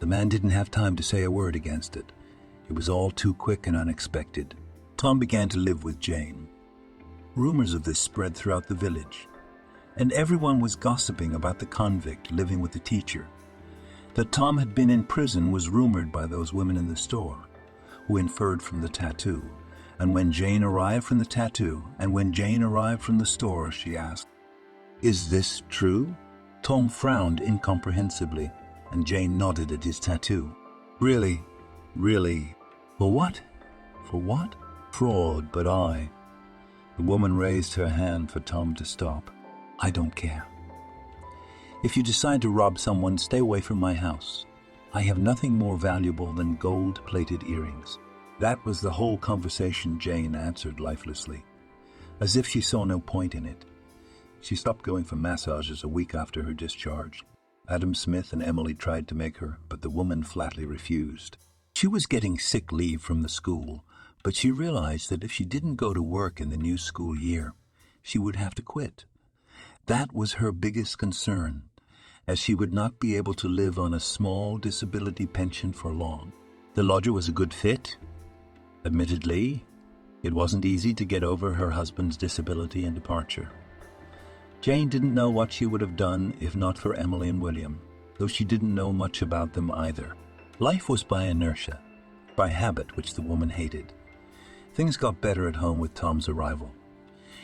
The man didn't have time to say a word against it. It was all too quick and unexpected. Tom began to live with Jane. Rumors of this spread throughout the village, and everyone was gossiping about the convict living with the teacher. That Tom had been in prison was rumored by those women in the store, who inferred from the tattoo. And when Jane arrived from the store, she asked, "Is this true?" Tom frowned incomprehensibly, and Jane nodded at his tattoo. Really? For what? Fraud, but I." The woman raised her hand for Tom to stop. "I don't care. If you decide to rob someone, stay away from my house. I have nothing more valuable than gold-plated earrings." That was the whole conversation, Jane answered lifelessly, as if she saw no point in it. She stopped going for massages a week after her discharge. Adam Smith and Emily tried to make her, but the woman flatly refused. She was getting sick leave from the school, but she realized that if she didn't go to work in the new school year, she would have to quit. That was her biggest concern, as she would not be able to live on a small disability pension for long. The lodger was a good fit. Admittedly, it wasn't easy to get over her husband's disability and departure. Jane didn't know what she would have done if not for Emily and William, though she didn't know much about them either. Life was by inertia, by habit, which the woman hated. Things got better at home with Tom's arrival.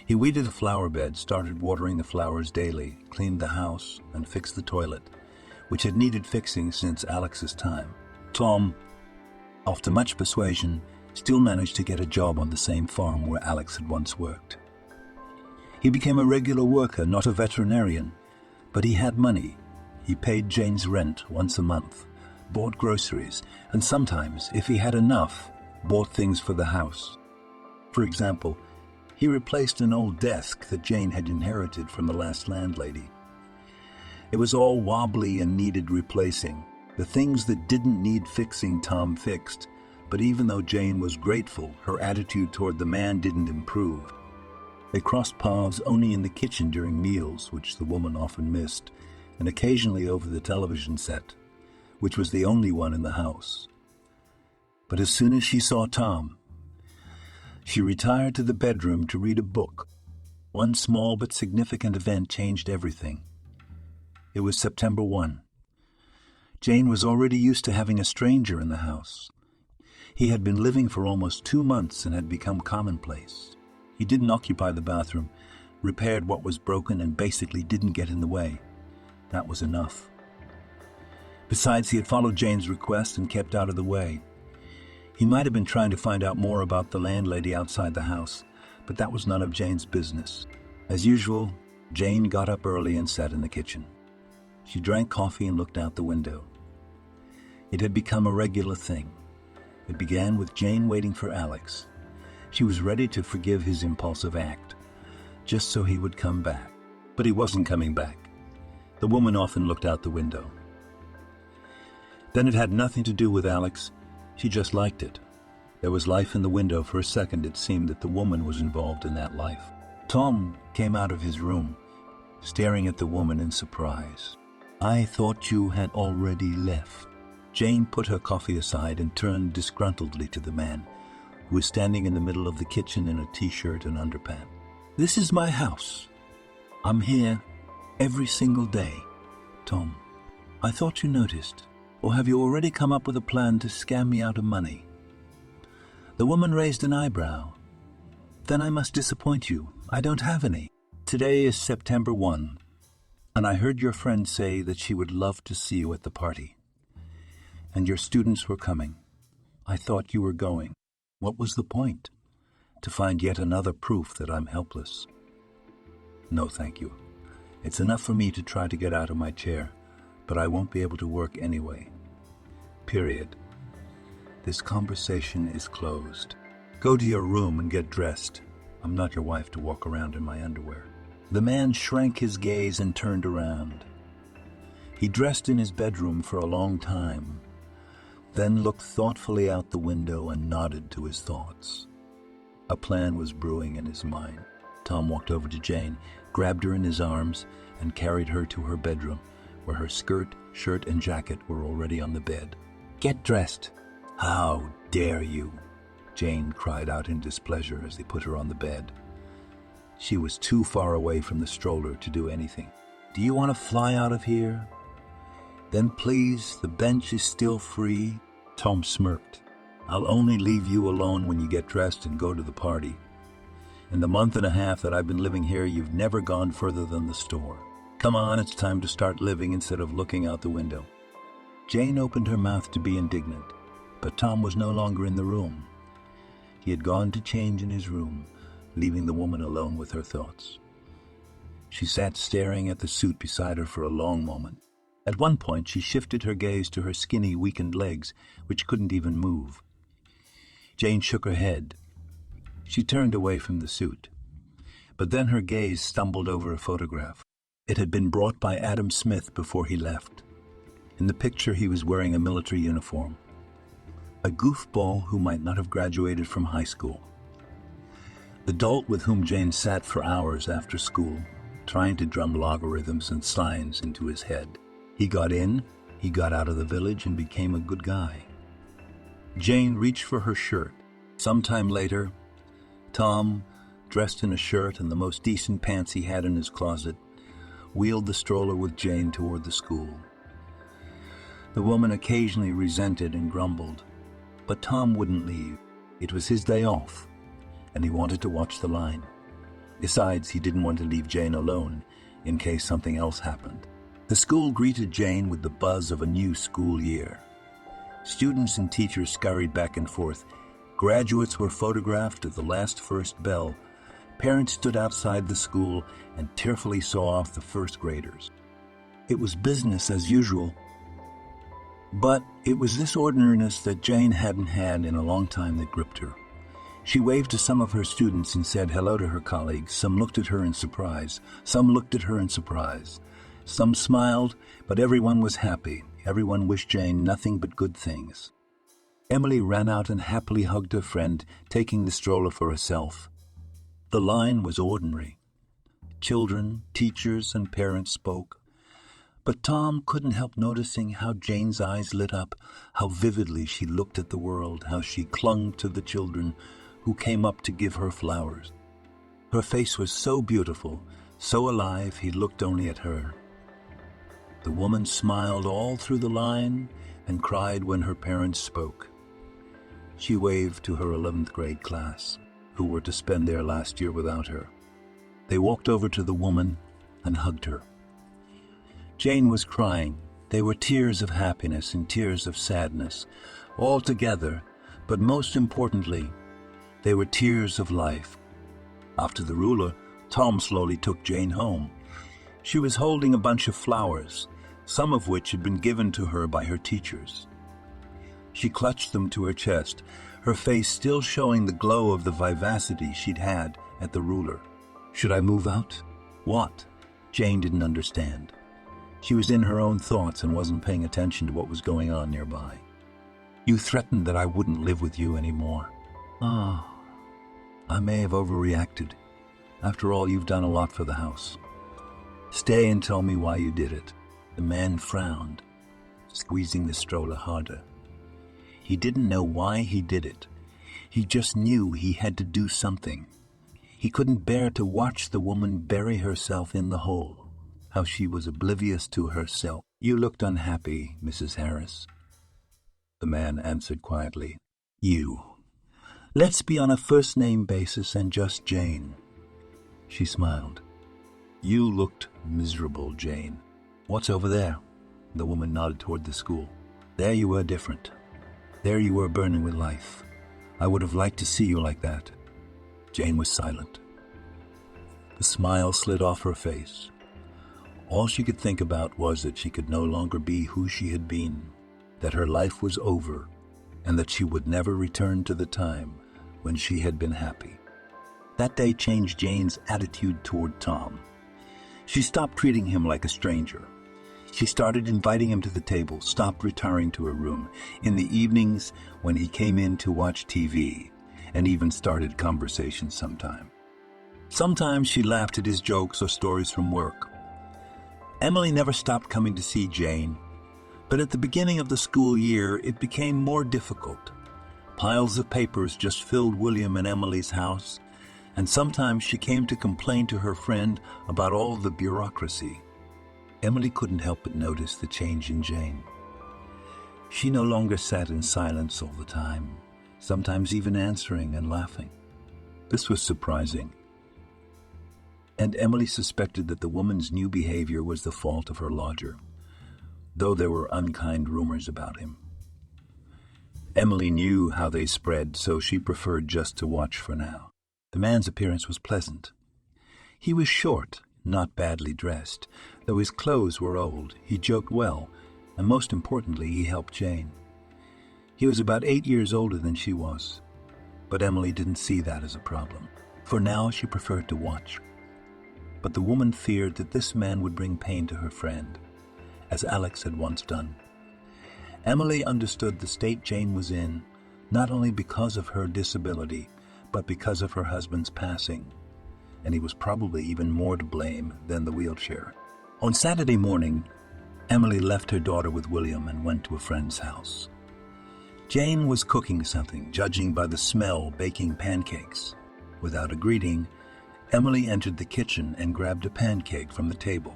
He weeded the flower bed, started watering the flowers daily, cleaned the house, and fixed the toilet, which had needed fixing since Alex's time. Tom, after much persuasion, still managed to get a job on the same farm where Alex had once worked. He became a regular worker, not a veterinarian, but he had money. He paid Jane's rent once a month, bought groceries, and sometimes, if he had enough, bought things for the house. For example, he replaced an old desk that Jane had inherited from the last landlady. It was all wobbly and needed replacing. The things that didn't need fixing, Tom fixed, but even though Jane was grateful, her attitude toward the man didn't improve. They crossed paths only in the kitchen during meals, which the woman often missed, and occasionally over the television set, which was the only one in the house. But as soon as she saw Tom, she retired to the bedroom to read a book. One small but significant event changed everything. It was September 1. Jane was already used to having a stranger in the house. He had been living for almost 2 months and had become commonplace. He didn't occupy the bathroom, repaired what was broken, and basically didn't get in the way. That was enough. Besides, he had followed Jane's request and kept out of the way. He might have been trying to find out more about the landlady outside the house, but that was none of Jane's business. As usual, Jane got up early and sat in the kitchen. She drank coffee and looked out the window. It had become a regular thing. It began with Jane waiting for Alex. She was ready to forgive his impulsive act, just so he would come back. But he wasn't coming back. The woman often looked out the window. Then it had nothing to do with Alex. She just liked it. There was life in the window. For a second, it seemed that the woman was involved in that life. Tom came out of his room, staring at the woman in surprise. "I thought you had already left." Jane put her coffee aside and turned disgruntledly to the man, who was standing in the middle of the kitchen in a t-shirt and underpants. "This is my house. I'm here every single day." "Tom, I thought you noticed. Or have you already come up with a plan to scam me out of money?" The woman raised an eyebrow. "Then I must disappoint you. I don't have any. Today is September 1, and I heard your friend say that she would love to see you at the party. And your students were coming. I thought you were going. What was the point? To find yet another proof that I'm helpless? No, thank you. It's enough for me to try to get out of my chair, but I won't be able to work anyway. Period. This conversation is closed. Go to your room and get dressed. I'm not your wife to walk around in my underwear." The man shrank his gaze and turned around. He dressed in his bedroom for a long time, then looked thoughtfully out the window and nodded to his thoughts. A plan was brewing in his mind. Tom walked over to Jane, grabbed her in his arms, and carried her to her bedroom, where her skirt, shirt, and jacket were already on the bed. "Get dressed." "How dare you!" Jane cried out in displeasure as they put her on the bed. She was too far away from the stroller to do anything. "Do you want to fly out of here? Then please, the bench is still free." Tom smirked. "I'll only leave you alone when you get dressed and go to the party. In the month and a half that I've been living here, you've never gone further than the store. Come on, it's time to start living instead of looking out the window." Jane opened her mouth to be indignant, but Tom was no longer in the room. He had gone to change in his room, leaving the woman alone with her thoughts. She sat staring at the suit beside her for a long moment. At one point, she shifted her gaze to her skinny, weakened legs, which couldn't even move. Jane shook her head. She turned away from the suit. But then her gaze stumbled over a photograph. It had been brought by Adam Smith before he left. In the picture, he was wearing a military uniform. A goofball who might not have graduated from high school. The dolt with whom Jane sat for hours after school, trying to drum logarithms and signs into his head. He got in, he got out of the village and became a good guy. Jane reached for her shirt. Sometime later, Tom, dressed in a shirt and the most decent pants he had in his closet, wheeled the stroller with Jane toward the school. The woman occasionally resented and grumbled, but Tom wouldn't leave. It was his day off, and he wanted to watch the line. Besides, he didn't want to leave Jane alone in case something else happened. The school greeted Jane with the buzz of a new school year. Students and teachers scurried back and forth. Graduates were photographed at the last first bell. Parents stood outside the school and tearfully saw off the first graders. It was business as usual. But it was this ordinariness that Jane hadn't had in a long time that gripped her. She waved to some of her students and said hello to her colleagues. Some looked at her in surprise. Some looked at her in surprise. Some smiled, but everyone was happy. Everyone wished Jane nothing but good things. Emily ran out and happily hugged her friend, taking the stroller for herself. The line was ordinary. Children, teachers, and parents spoke. But Tom couldn't help noticing how Jane's eyes lit up, how vividly she looked at the world, how she clung to the children who came up to give her flowers. Her face was so beautiful, so alive, he looked only at her. The woman smiled all through the line and cried when her parents spoke. She waved to her 11th grade class, who were to spend their last year without her. They walked over to the woman and hugged her. Jane was crying. They were tears of happiness and tears of sadness, all together, but most importantly, they were tears of life. After the ruler, Tom slowly took Jane home. She was holding a bunch of flowers, some of which had been given to her by her teachers. She clutched them to her chest, her face still showing the glow of the vivacity she'd had at the ruler. Should I move out? What? Jane didn't understand. She was in her own thoughts and wasn't paying attention to what was going on nearby. You threatened that I wouldn't live with you anymore. Ah, I may have overreacted. After all, you've done a lot for the house. Stay and tell me why you did it. The man frowned, squeezing the stroller harder. He didn't know why he did it. He just knew he had to do something. He couldn't bear to watch the woman bury herself in the hole, how she was oblivious to herself. You looked unhappy, Mrs. Harris. The man answered quietly. You. Let's be on a first-name basis and just Jane. She smiled. You looked miserable, Jane. What's over there? The woman nodded toward the school. There you were different. There you were burning with life. I would have liked to see you like that. Jane was silent. The smile slid off her face. All she could think about was that she could no longer be who she had been, that her life was over, and that she would never return to the time when she had been happy. That day changed Jane's attitude toward Tom. She stopped treating him like a stranger. She started inviting him to the table, stopped retiring to her room in the evenings when he came in to watch TV, and even started conversations sometime. Sometimes she laughed at his jokes or stories from work. Emily never stopped coming to see Jane, but at the beginning of the school year it became more difficult. Piles of papers just filled William and Emily's house, and sometimes she came to complain to her friend about all the bureaucracy. Emily couldn't help but notice the change in Jane. She no longer sat in silence all the time, sometimes even answering and laughing. This was surprising, and Emily suspected that the woman's new behavior was the fault of her lodger, though there were unkind rumors about him. Emily knew how they spread, so she preferred just to watch for now. The man's appearance was pleasant. He was short, not badly dressed. Though his clothes were old, he joked well, and most importantly, he helped Jane. He was about 8 years older than she was, but Emily didn't see that as a problem. For now, she preferred to watch. But the woman feared that this man would bring pain to her friend, as Alex had once done. Emily understood the state Jane was in, not only because of her disability, but because of her husband's passing, and he was probably even more to blame than the wheelchair. On Saturday morning, Emily left her daughter with William and went to a friend's house. Jane was cooking something, judging by the smell, baking pancakes. Without a greeting, Emily entered the kitchen and grabbed a pancake from the table.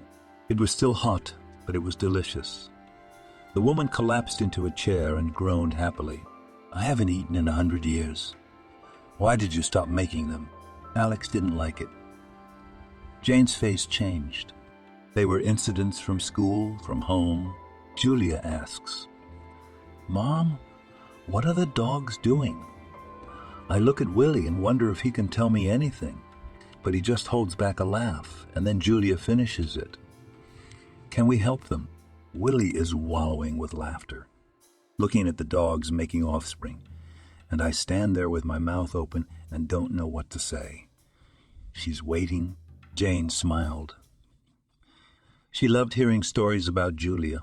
It was still hot, but it was delicious. The woman collapsed into a chair and groaned happily. I haven't eaten in 100 years. Why did you stop making them? Alex didn't like it. Jane's face changed. They were incidents from school, from home. Julia asks, Mom, what are the dogs doing? I look at Willie and wonder if he can tell me anything, but he just holds back a laugh, and then Julia finishes it. Can we help them? Willie is wallowing with laughter, looking at the dogs making offspring, and I stand there with my mouth open and don't know what to say. She's waiting. Jane smiled. She loved hearing stories about Julia.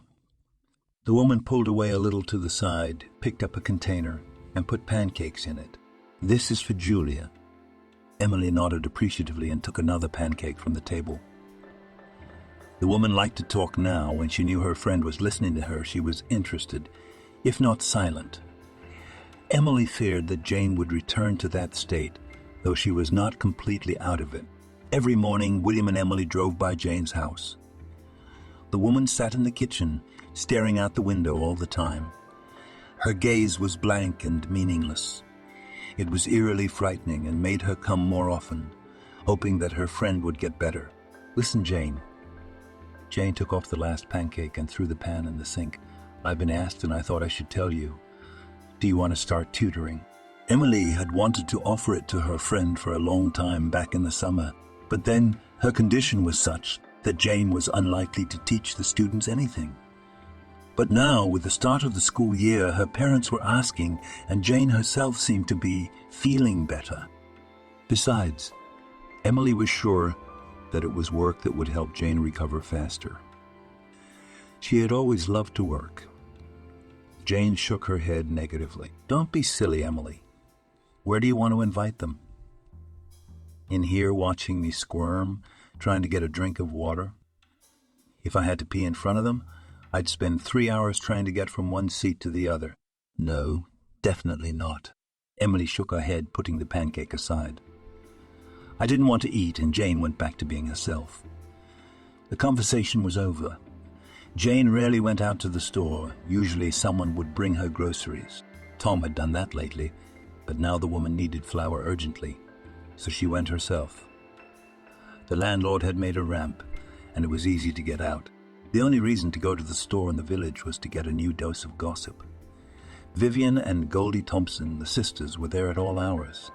The woman pulled away a little to the side, picked up a container, and put pancakes in it. This is for Julia. Emily nodded appreciatively and took another pancake from the table. The woman liked to talk now. When she knew her friend was listening to her, she was interested, if not silent. Emily feared that Jane would return to that state, though she was not completely out of it. Every morning, William and Emily drove by Jane's house. The woman sat in the kitchen, staring out the window all the time. Her gaze was blank and meaningless. It was eerily frightening and made her come more often, hoping that her friend would get better. Listen, Jane. Jane took off the last pancake and threw the pan in the sink. I've been asked and I thought I should tell you. Do you want to start tutoring? Emily had wanted to offer it to her friend for a long time back in the summer, but then her condition was such that Jane was unlikely to teach the students anything. But now, with the start of the school year, her parents were asking, and Jane herself seemed to be feeling better. Besides, Emily was sure that it was work that would help Jane recover faster. She had always loved to work. Jane shook her head negatively. "Don't be silly, Emily. Where do you want to invite them? In here watching me squirm, trying to get a drink of water? If I had to pee in front of them, I'd spend 3 hours trying to get from one seat to the other. No, definitely not." Emily shook her head, putting the pancake aside. I didn't want to eat, and Jane went back to being herself. The conversation was over. Jane rarely went out to the store. Usually someone would bring her groceries. Tom had done that lately, but now the woman needed flour urgently, so she went herself. The landlord had made a ramp, and it was easy to get out. The only reason to go to the store in the village was to get a new dose of gossip. Vivian and Goldie Thompson, the sisters, were there at all hours.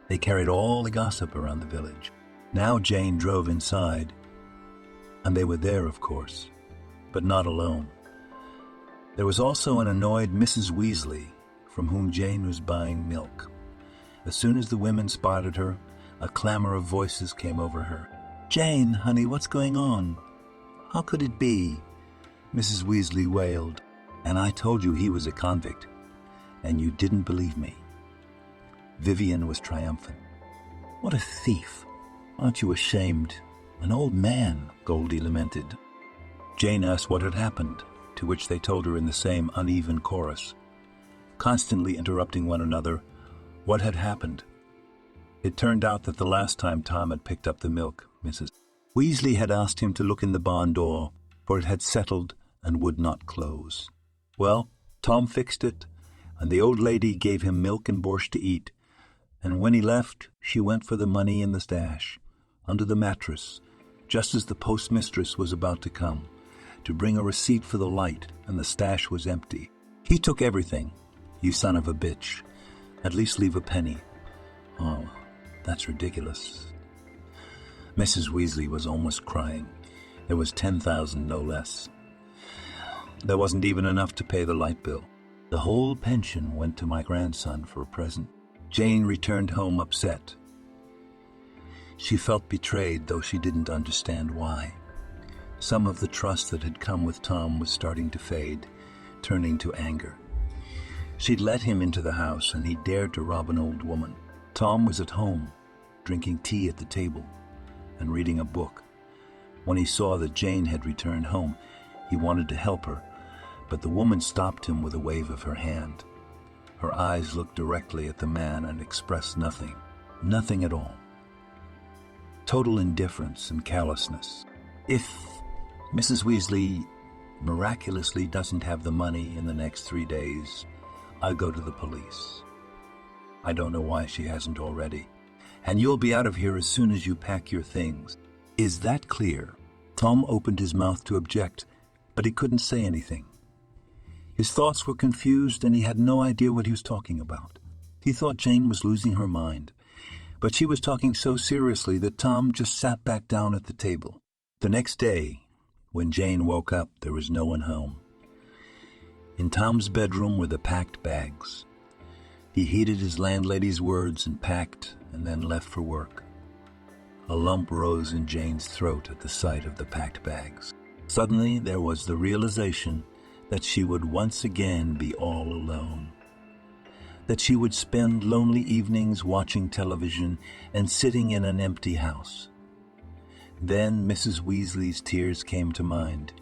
They carried all the gossip around the village. Now Jane drove inside, and they were there, of course, but not alone. There was also an annoyed Mrs. Weasley, from whom Jane was buying milk. As soon as the women spotted her, a clamor of voices came over her. "Jane, honey, what's going on? How could it be?" Mrs. Weasley wailed. "And I told you he was a convict, and you didn't believe me." Vivian was triumphant. "What a thief! Aren't you ashamed? An old man," Goldie lamented. Jane asked what had happened, to which they told her in the same uneven chorus, constantly interrupting one another. What had happened? It turned out that the last time Tom had picked up the milk, Mrs. Weasley had asked him to look in the barn door, for it had settled and would not close. Well, Tom fixed it, and the old lady gave him milk and borscht to eat, and when he left, she went for the money in the stash, under the mattress, just as the postmistress was about to come, to bring a receipt for the light, and the stash was empty. "He took everything, you son of a bitch. At least leave a penny." "Oh, that's ridiculous." Mrs. Weasley was almost crying. There was 10,000, no less. There wasn't even enough to pay the light bill. The whole pension went to my grandson for a present. Jane returned home upset. She felt betrayed, though she didn't understand why. Some of the trust that had come with Tom was starting to fade, turning to anger. She'd let him into the house, and he dared to rob an old woman. Tom was at home, drinking tea at the table and reading a book. When he saw that Jane had returned home, he wanted to help her, but the woman stopped him with a wave of her hand. Her eyes looked directly at the man and expressed nothing. Nothing at all. Total indifference and callousness. "If Mrs. Weasley miraculously doesn't have the money in the next 3 days, I'll go to the police. I don't know why she hasn't already. And you'll be out of here as soon as you pack your things. Is that clear?" Tom opened his mouth to object, but he couldn't say anything. His thoughts were confused, and he had no idea what he was talking about. He thought Jane was losing her mind, but she was talking so seriously that Tom just sat back down at the table. The next day, when Jane woke up, there was no one home. In Tom's bedroom were the packed bags. He heeded his landlady's words and packed, and then left for work. A lump rose in Jane's throat at the sight of the packed bags. Suddenly, there was the realization that she would once again be all alone. That she would spend lonely evenings watching television and sitting in an empty house. Then Mrs. Weasley's tears came to mind,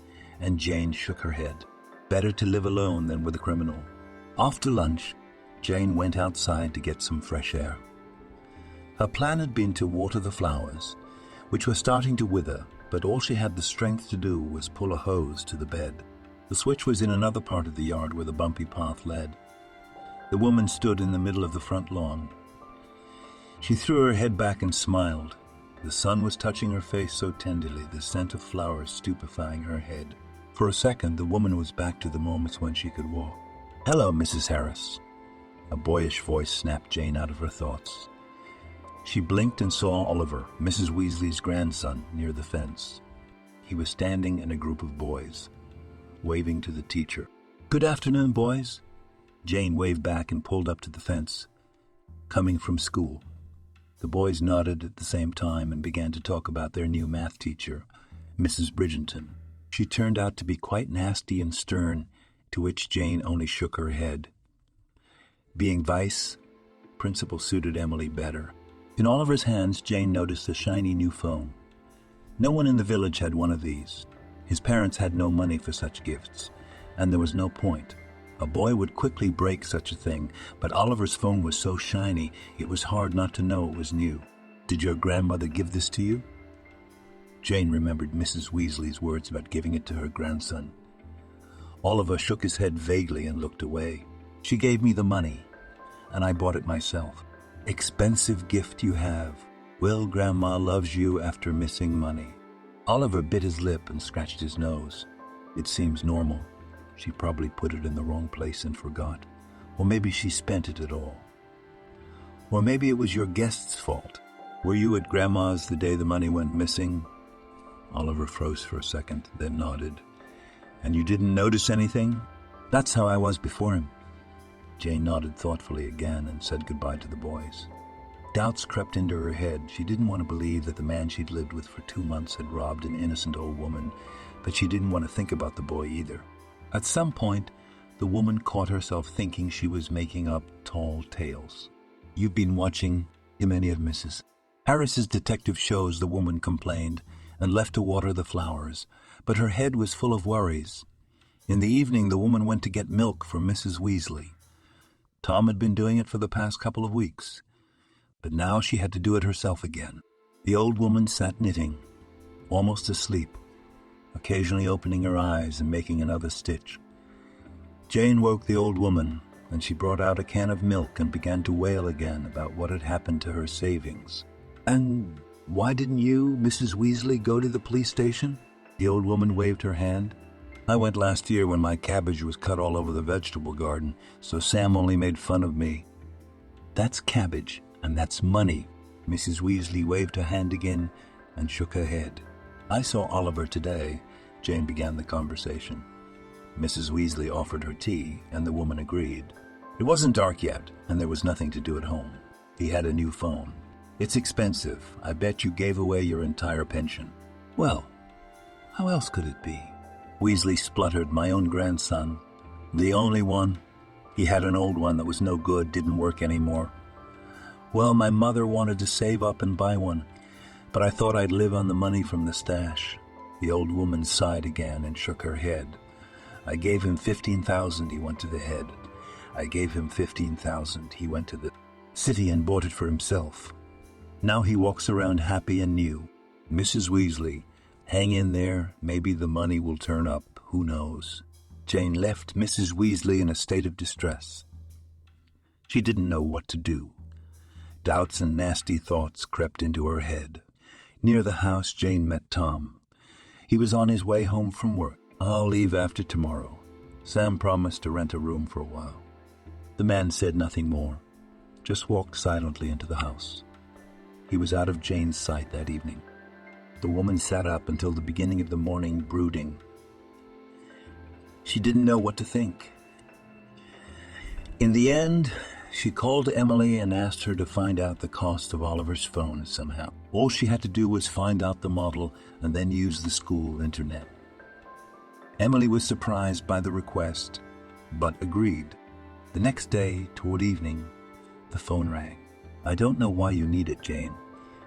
and Jane shook her head. Better to live alone than with a criminal. After lunch, Jane went outside to get some fresh air. Her plan had been to water the flowers, which were starting to wither, but all she had the strength to do was pull a hose to the bed. The switch was in another part of the yard where the bumpy path led. The woman stood in the middle of the front lawn. She threw her head back and smiled. The sun was touching her face so tenderly, the scent of flowers stupefying her head. For a second, the woman was back to the moments when she could walk. "Hello, Mrs. Harris." A boyish voice snapped Jane out of her thoughts. She blinked and saw Oliver, Mrs. Weasley's grandson, near the fence. He was standing in a group of boys. waving to the teacher. "Good afternoon, boys." Jane waved back and pulled up to the fence. "Coming from school." The boys nodded at the same time and began to talk about their new math teacher, Mrs. Bridgerton. She turned out to be quite nasty and stern, to which Jane only shook her head. Being vice principal suited Emily better. In Oliver's hands, Jane noticed a shiny new phone. No one in the village had one of these. His parents had no money for such gifts, and there was no point. A boy would quickly break such a thing, but Oliver's phone was so shiny, it was hard not to know it was new. "Did your grandmother give this to you?" Jane remembered Mrs. Weasley's words about giving it to her grandson. Oliver shook his head vaguely and looked away. "She gave me the money, and I bought it myself." "Expensive gift you have. Well, Grandma loves you after missing money." Oliver bit his lip and scratched his nose. It seems normal. She probably put it in the wrong place and forgot. Or maybe she spent it all. Or maybe it was your guest's fault. "Were you at Grandma's the day the money went missing?" Oliver froze for a second, then nodded. "And you didn't notice anything?" "That's how I was before him." Jane nodded thoughtfully again and said goodbye to the boys. Doubts crept into her head. She didn't want to believe that the man she'd lived with for 2 months had robbed an innocent old woman, but she didn't want to think about the boy either. At some point, the woman caught herself thinking she was making up tall tales. "You've been watching too many of Mrs. Harris's detective shows," the woman complained, and left to water the flowers, but her head was full of worries. In the evening, the woman went to get milk for Mrs. Weasley. Tom had been doing it for the past couple of weeks, but now she had to do it herself again. The old woman sat knitting, almost asleep, occasionally opening her eyes and making another stitch. Jane woke the old woman, and she brought out a can of milk and began to wail again about what had happened to her savings. "And why didn't you, Mrs. Weasley, go to the police station?" The old woman waved her hand. "I went last year when my cabbage was cut all over the vegetable garden, so Sam only made fun of me." "That's cabbage, and that's money." Mrs. Weasley waved her hand again and shook her head. "I saw Oliver today," Jane began the conversation. Mrs. Weasley offered her tea, and the woman agreed. It wasn't dark yet, and there was nothing to do at home. He had a new phone. "It's expensive. I bet you gave away your entire pension." "Well, how else could it be?" Weasley spluttered. "My own grandson. The only one. He had an old one that was no good, didn't work anymore. Well, my mother wanted to save up and buy one, but I thought I'd live on the money from the stash." The old woman sighed again and shook her head. "I gave him 15,000, he went to the head. I gave him 15,000, he went to the city and bought it for himself. Now he walks around happy and new. Mrs. Weasley, hang in there, maybe the money will turn up, who knows." Jane left Mrs. Weasley in a state of distress. She didn't know what to do. Doubts and nasty thoughts crept into her head. Near the house, Jane met Tom. He was on his way home from work. "I'll leave after tomorrow. Sam promised to rent a room for a while." The man said nothing more, just walked silently into the house. He was out of Jane's sight that evening. The woman sat up until the beginning of the morning, brooding. She didn't know what to think. In the end, she called Emily and asked her to find out the cost of Oliver's phone somehow. All she had to do was find out the model and then use the school internet. Emily was surprised by the request, but agreed. The next day, toward evening, the phone rang. "I don't know why you need it, Jane,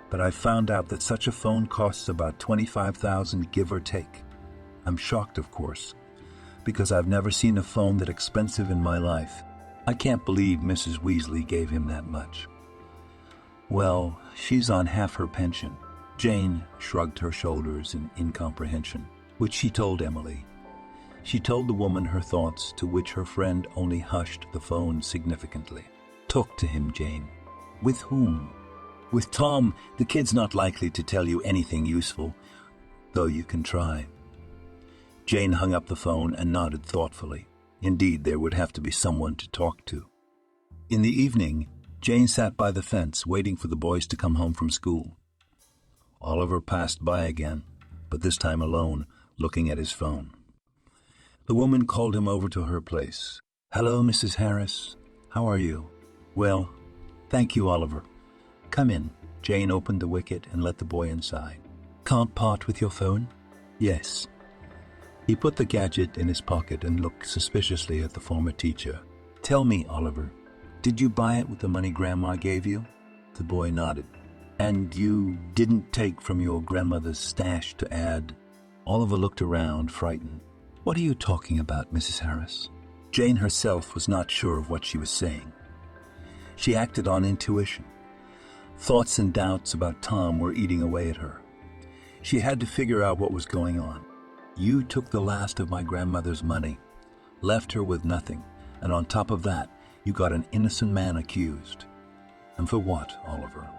but I found out that such a phone costs about 25,000, give or take. I'm shocked, of course, because I've never seen a phone that expensive in my life. I can't believe Mrs. Weasley gave him that much." "Well, she's on half her pension." Jane shrugged her shoulders in incomprehension, which she told Emily. She told the woman her thoughts, to which her friend only hushed the phone significantly. "Talk to him, Jane." "With whom?" "With Tom. The kid's not likely to tell you anything useful, though you can try." Jane hung up the phone and nodded thoughtfully. Indeed, there would have to be someone to talk to. In the evening, Jane sat by the fence, waiting for the boys to come home from school. Oliver passed by again, but this time alone, looking at his phone. The woman called him over to her place. "Hello, Mrs. Harris. How are you?" "Well, thank you, Oliver. Come in." Jane opened the wicket and let the boy inside. "Can't part with your phone?" "Yes." He put the gadget in his pocket and looked suspiciously at the former teacher. "Tell me, Oliver, did you buy it with the money Grandma gave you?" The boy nodded. "And you didn't take from your grandmother's stash to add?" Oliver looked around, frightened. "What are you talking about, Mrs. Harris?" Jane herself was not sure of what she was saying. She acted on intuition. Thoughts and doubts about Tom were eating away at her. She had to figure out what was going on. "You took the last of my grandmother's money, left her with nothing, and on top of that, you got an innocent man accused. And for what, Oliver?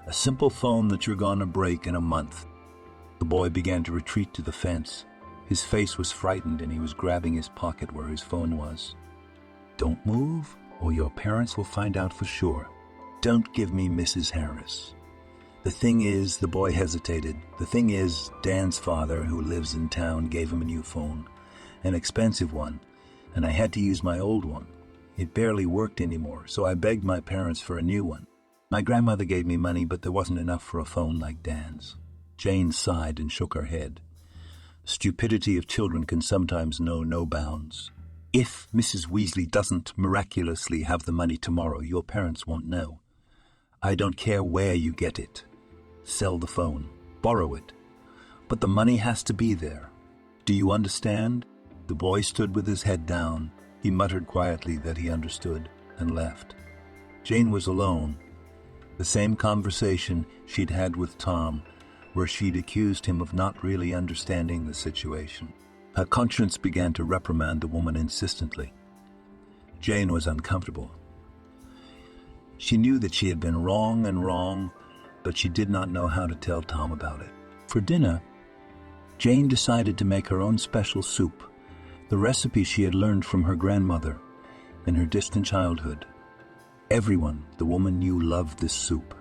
A simple phone that you're gonna break in a month." The boy began to retreat to the fence. His face was frightened and he was grabbing his pocket where his phone was. "Don't move, or your parents will find out for sure. Don't give me Mrs. Harris. The thing is," the boy hesitated, "the thing is, Dan's father, who lives in town, gave him a new phone, an expensive one, and I had to use my old one. It barely worked anymore, so I begged my parents for a new one. My grandmother gave me money, but there wasn't enough for a phone like Dan's." Jane sighed and shook her head. Stupidity of children can sometimes know no bounds. "If Mrs. Weasley doesn't miraculously have the money tomorrow, your parents won't know. I don't care where you get it. Sell the phone, borrow it. But the money has to be there. Do you understand?" The boy stood with his head down. He muttered quietly that he understood and left. Jane was alone. The same conversation she'd had with Tom, where she'd accused him of not really understanding the situation. Her conscience began to reprimand the woman insistently. Jane was uncomfortable. She knew that she had been wrong, but she did not know how to tell Tom about it. For dinner, Jane decided to make her own special soup, the recipe she had learned from her grandmother in her distant childhood. Everyone the woman knew loved this soup.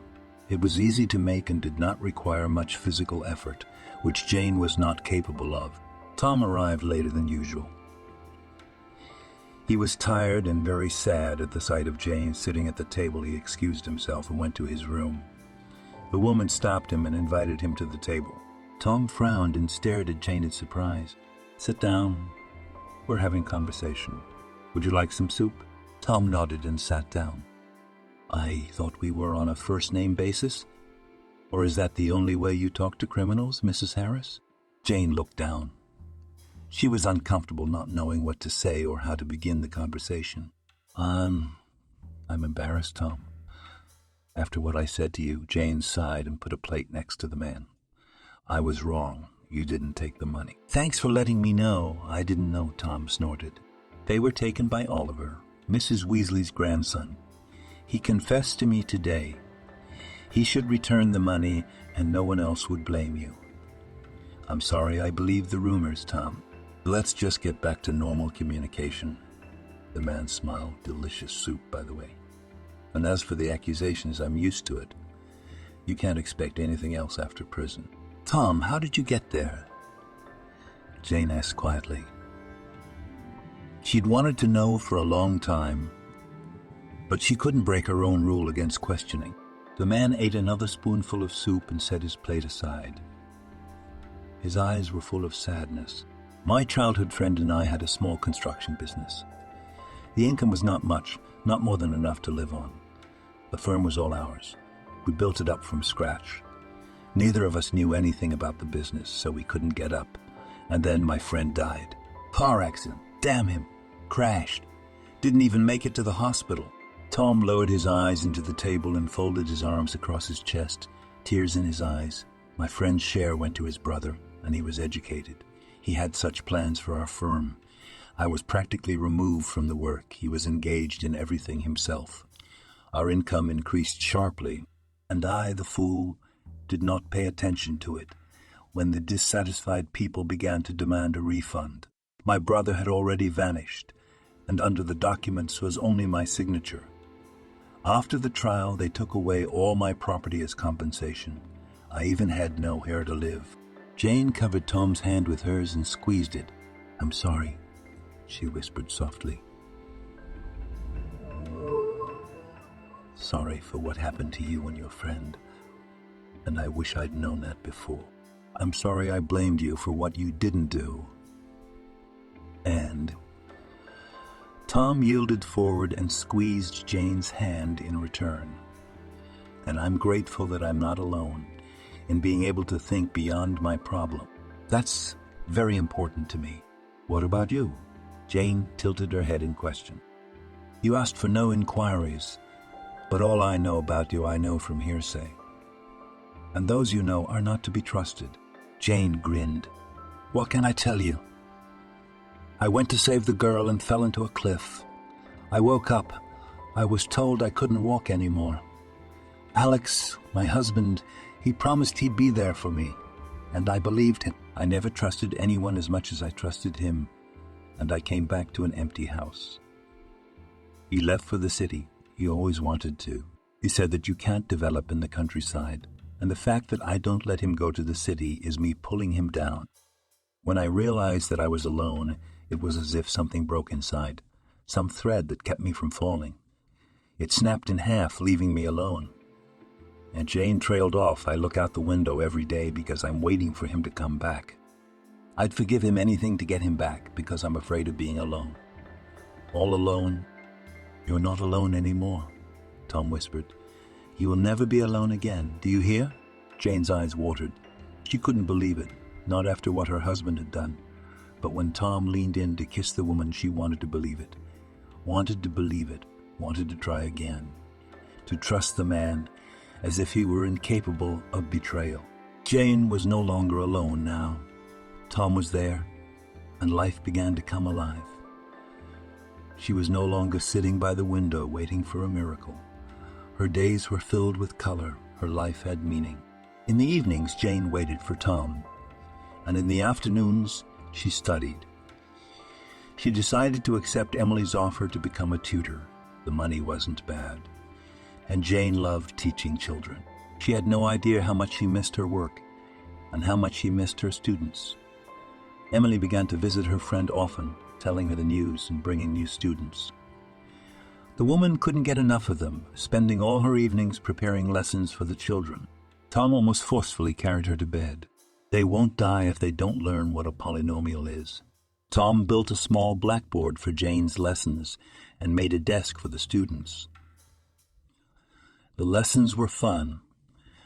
It was easy to make and did not require much physical effort, which Jane was not capable of. Tom arrived later than usual. He was tired and very sad at the sight of Jane sitting at the table. He excused himself and went to his room. The woman stopped him and invited him to the table. Tom frowned and stared at Jane in surprise. "Sit down. We're having conversation. Would you like some soup?" Tom nodded and sat down. "I thought we were on a first-name basis. Or is that the only way you talk to criminals, Mrs. Harris?" Jane looked down. She was uncomfortable not knowing what to say or how to begin the conversation. I'm embarrassed, Tom. After what I said to you," Jane sighed and put a plate next to the man. "I was wrong. You didn't take the money." "Thanks for letting me know. I didn't know," Tom snorted. "They were taken by Oliver, Mrs. Weasley's grandson. He confessed to me today. He should return the money and no one else would blame you." "I'm sorry I believed the rumors, Tom. Let's just get back to normal communication." The man smiled. "Delicious soup, by the way. And as for the accusations, I'm used to it. You can't expect anything else after prison." "Tom, how did you get there?" Jane asked quietly. She'd wanted to know for a long time, but she couldn't break her own rule against questioning. The man ate another spoonful of soup and set his plate aside. His eyes were full of sadness. "My childhood friend and I had a small construction business. The income was not much, not more than enough to live on. The firm was all ours. We built it up from scratch. Neither of us knew anything about the business, so we couldn't get up. And then my friend died. Car accident. Damn him. Crashed. Didn't even make it to the hospital." Tom lowered his eyes into the table and folded his arms across his chest, tears in his eyes. "My friend's share went to his brother, and he was educated. He had such plans for our firm. I was practically removed from the work. He was engaged in everything himself. Our income increased sharply, and I, the fool, did not pay attention to it when the dissatisfied people began to demand a refund. My brother had already vanished, and under the documents was only my signature. After the trial, they took away all my property as compensation. I even had nowhere to live." Jane covered Tom's hand with hers and squeezed it. "I'm sorry. she whispered softly. Sorry for what happened to you and your friend, and I wish I'd known that before. I'm sorry I blamed you for what you didn't do. And Tom yielded forward and squeezed Jane's hand in return. And I'm grateful that I'm not alone in being able to think beyond my problem. That's very important to me. What about you? Jane tilted her head in question. You asked for no inquiries, but all I know about you I know from hearsay. And those you know are not to be trusted. Jane grinned. What can I tell you? I went to save the girl and fell into a cliff. I woke up. I was told I couldn't walk anymore. Alex, my husband, he promised he'd be there for me, and I believed him. I never trusted anyone as much as I trusted him, and I came back to an empty house. He left for the city. He always wanted to. He said that you can't develop in the countryside, and the fact that I don't let him go to the city is me pulling him down. When I realized that I was alone, it was as if something broke inside, some thread that kept me from falling. It snapped in half, leaving me alone. And Jane trailed off. I look out the window every day because I'm waiting for him to come back. I'd forgive him anything to get him back because I'm afraid of being alone. All alone? You're not alone anymore, Tom whispered. You will never be alone again. Do you hear? Jane's eyes watered. She couldn't believe it, not after what her husband had done. But when Tom leaned in to kiss the woman, she wanted to believe it. Wanted to believe it. Wanted to try again. To trust the man as if he were incapable of betrayal. Jane was no longer alone now. Tom was there, and life began to come alive. She was no longer sitting by the window waiting for a miracle. Her days were filled with color. Her life had meaning. In the evenings, Jane waited for Tom, and in the afternoons, she studied. She decided to accept Emily's offer to become a tutor. The money wasn't bad, and Jane loved teaching children. She had no idea how much she missed her work and how much she missed her students. Emily began to visit her friend often, telling her the news and bringing new students. The woman couldn't get enough of them, spending all her evenings preparing lessons for the children. Tom almost forcefully carried her to bed. They won't die if they don't learn what a polynomial is. Tom built a small blackboard for Jane's lessons and made a desk for the students. The lessons were fun,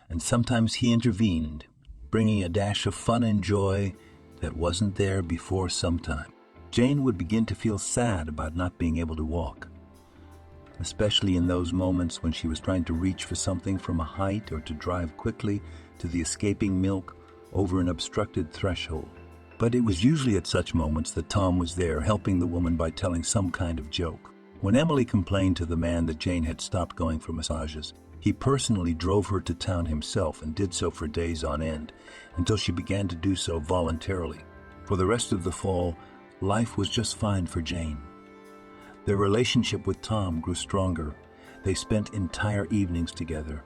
and sometimes he intervened, bringing a dash of fun and joy that wasn't there before sometime. Jane would begin to feel sad about not being able to walk, especially in those moments when she was trying to reach for something from a height or to drive quickly to the escaping milk over an obstructed threshold. But it was usually at such moments that Tom was there, helping the woman by telling some kind of joke. When Emily complained to the man that Jane had stopped going for massages, he personally drove her to town himself and did so for days on end, until she began to do so voluntarily. For the rest of the fall, life was just fine for Jane. Their relationship with Tom grew stronger. They spent entire evenings together,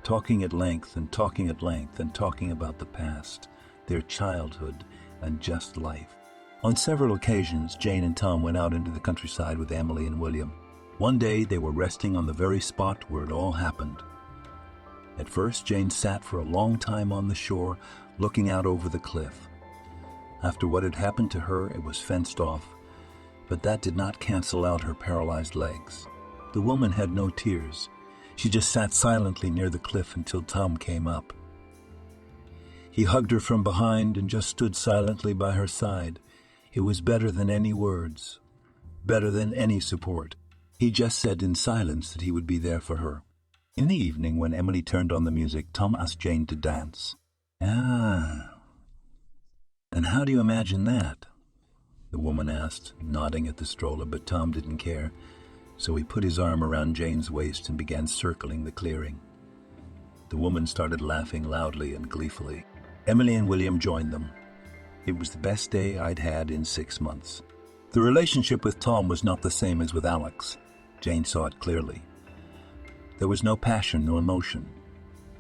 talking at length and talking at length and talking about the past, their childhood, and just life. On several occasions, Jane and Tom went out into the countryside with Emily and William. One day, they were resting on the very spot where it all happened. At first, Jane sat for a long time on the shore, looking out over the cliff. After what had happened to her, it was fenced off, but that did not cancel out her paralyzed legs. The woman had no tears. She just sat silently near the cliff until Tom came up. He hugged her from behind and just stood silently by her side. It was better than any words, better than any support. He just said in silence that he would be there for her. In the evening, when Emily turned on the music, Tom asked Jane to dance. "Ah, and how do you imagine that?" the woman asked, nodding at the stroller, but Tom didn't care, so he put his arm around Jane's waist and began circling the clearing. The woman started laughing loudly and gleefully. Emily and William joined them. It was the best day I'd had in 6 months. The relationship with Tom was not the same as with Alex. Jane saw it clearly. There was no passion, no emotion.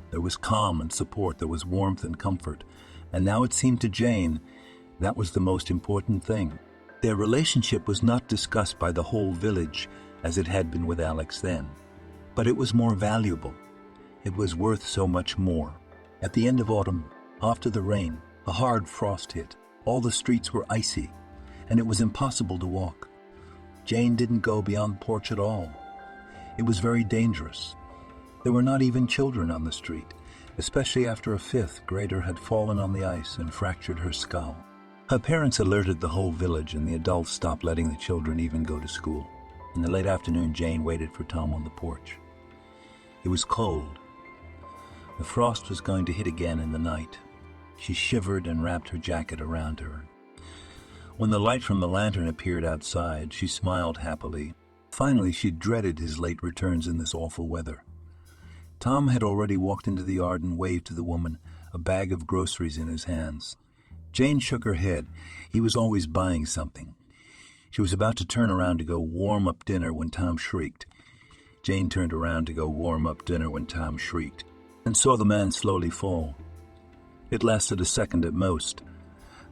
There was calm and support, there was warmth and comfort, and now it seemed to Jane that was the most important thing. Their relationship was not discussed by the whole village as it had been with Alex then, but it was more valuable. It was worth so much more. At the end of autumn, after the rain, a hard frost hit. All the streets were icy, and it was impossible to walk. Jane didn't go beyond the porch at all. It was very dangerous. There were not even children on the street, especially after a fifth grader had fallen on the ice and fractured her skull. Her parents alerted the whole village, and the adults stopped letting the children even go to school. In the late afternoon, Jane waited for Tom on the porch. It was cold. The frost was going to hit again in the night. She shivered and wrapped her jacket around her. When the light from the lantern appeared outside, she smiled happily. Finally, she dreaded his late returns in this awful weather. Tom had already walked into the yard and waved to the woman, a bag of groceries in his hands. Jane shook her head. He was always buying something. She was about to turn around to go warm up dinner when Tom shrieked. Jane turned around to go warm up dinner when Tom shrieked, and saw the man slowly fall. It lasted a second at most,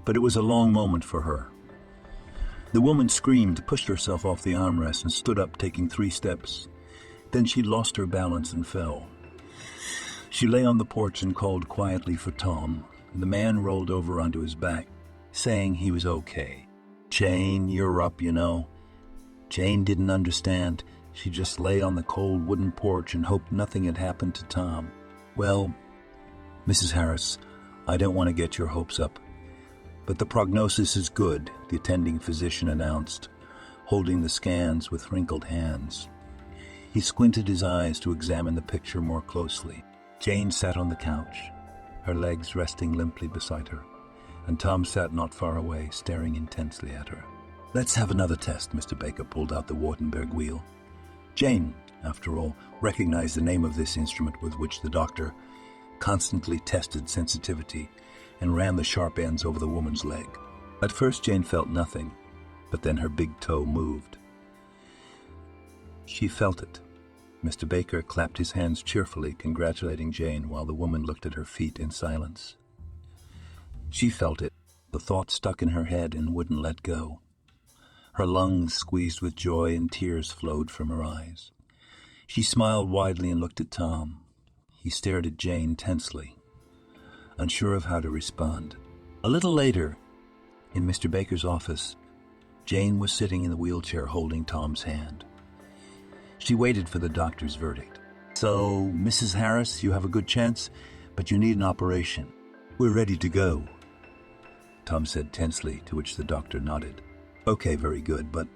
but it was a long moment for her. The woman screamed, pushed herself off the armrest, and stood up, taking 3 steps. Then she lost her balance and fell. She lay on the porch and called quietly for Tom. The man rolled over onto his back, saying he was okay. "Jane, you're up, you know." Jane didn't understand. She just lay on the cold wooden porch and hoped nothing had happened to Tom. "Well, Mrs. Harris, I don't want to get your hopes up, but the prognosis is good," the attending physician announced, holding the scans with wrinkled hands. He squinted his eyes to examine the picture more closely. Jane sat on the couch, her legs resting limply beside her, and Tom sat not far away, staring intensely at her. "Let's have another test." Mr. Baker pulled out the Wartenberg wheel. Jane, after all, recognized the name of this instrument with which the doctor constantly tested sensitivity and ran the sharp ends over the woman's leg. At first Jane felt nothing, but then her big toe moved. She felt it. Mr. Baker clapped his hands cheerfully, congratulating Jane, while the woman looked at her feet in silence. She felt it. The thought stuck in her head and wouldn't let go. Her lungs squeezed with joy and tears flowed from her eyes. She smiled widely and looked at Tom. He stared at Jane tensely, unsure of how to respond. A little later, in Mr. Baker's office, Jane was sitting in the wheelchair holding Tom's hand. She waited for the doctor's verdict. "So, Mrs. Harris, you have a good chance, but you need an operation. We're ready to go," Tom said tensely, to which the doctor nodded. "Okay, very good, but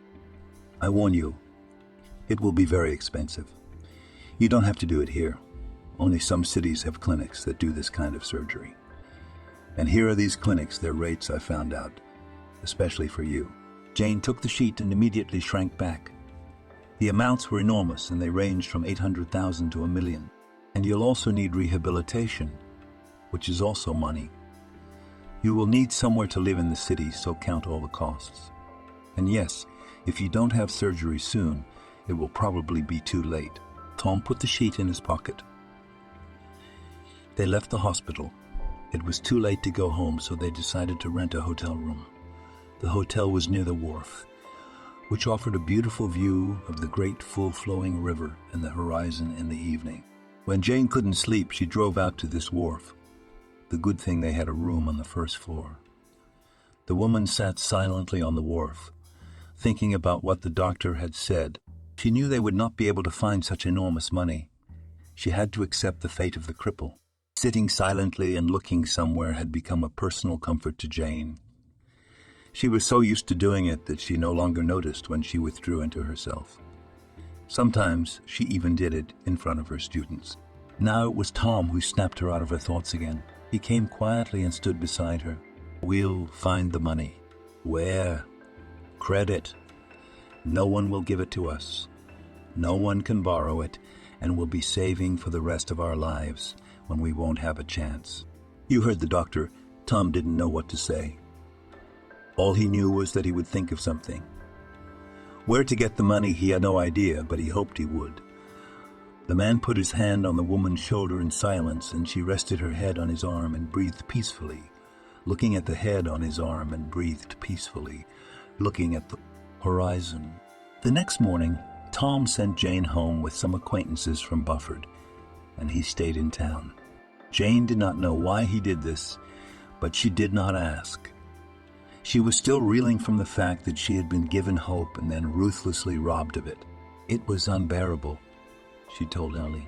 I warn you, it will be very expensive. You don't have to do it here. Only some cities have clinics that do this kind of surgery. And here are these clinics, their rates, I found out, especially for you." Jane took the sheet and immediately shrank back. The amounts were enormous, and they ranged from 800,000 to 1 million. And you'll also need rehabilitation, which is also money. You will need somewhere to live in the city, so count all the costs. And yes, if you don't have surgery soon, it will probably be too late. Tom put the sheet in his pocket. They left the hospital. It was too late to go home, so they decided to rent a hotel room. The hotel was near the wharf, which offered a beautiful view of the great full-flowing river and the horizon in the evening. When Jane couldn't sleep, she drove out to this wharf. The good thing they had a room on the first floor. The woman sat silently on the wharf, thinking about what the doctor had said. She knew they would not be able to find such enormous money. She had to accept the fate of the cripple. Sitting silently and looking somewhere had become a personal comfort to Jane. She was so used to doing it that she no longer noticed when she withdrew into herself. Sometimes she even did it in front of her students. Now it was Tom who snapped her out of her thoughts again. He came quietly and stood beside her. "We'll find the money." "Where?" "Credit. No one will give it to us. No one can borrow it, and we'll be saving for the rest of our lives when we won't have a chance." You heard the doctor. Tom didn't know what to say. All he knew was that he would think of something. Where to get the money he had no idea, but he hoped he would. The man put his hand on the woman's shoulder in silence, and she rested her head on his arm and breathed peacefully. Looking at the head on his arm and breathed peacefully, looking at the horizon. The next morning, Tom sent Jane home with some acquaintances from Bufford, and he stayed in town. Jane did not know why he did this, but she did not ask. She was still reeling from the fact that she had been given hope and then ruthlessly robbed of it. It was unbearable, she told Ellie,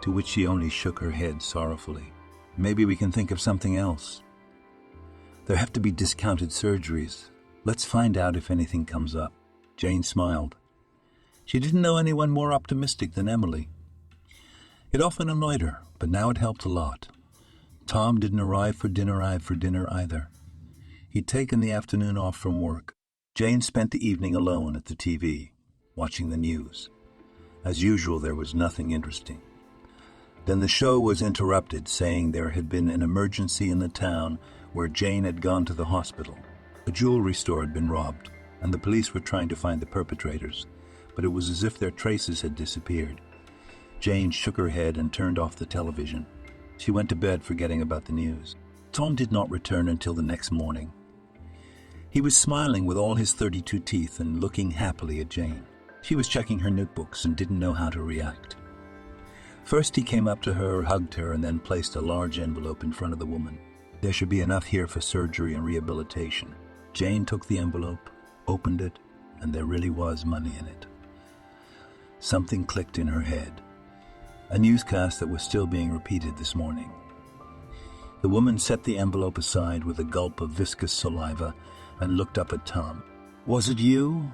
to which she only shook her head sorrowfully. Maybe we can think of something else. There have to be discounted surgeries. Let's find out if anything comes up. Jane smiled. She didn't know anyone more optimistic than Emily. It often annoyed her, but now it helped a lot. Tom didn't arrive for dinner either. He'd taken the afternoon off from work. Jane spent the evening alone at the TV, watching the news. As usual, there was nothing interesting. Then the show was interrupted, saying there had been an emergency in the town where Jane had gone to the hospital. A jewelry store had been robbed, and the police were trying to find the perpetrators, but it was as if their traces had disappeared. Jane shook her head and turned off the television. She went to bed, forgetting about the news. Tom did not return until the next morning. He was smiling with all his 32 teeth and looking happily at Jane. She was checking her notebooks and didn't know how to react. First he came up to her, hugged her, and then placed a large envelope in front of the woman. There should be enough here for surgery and rehabilitation. Jane took the envelope, opened it, and there really was money in it. Something clicked in her head. A newscast that was still being repeated this morning. The woman set the envelope aside with a gulp of viscous saliva and looked up at Tom. "Was it you?"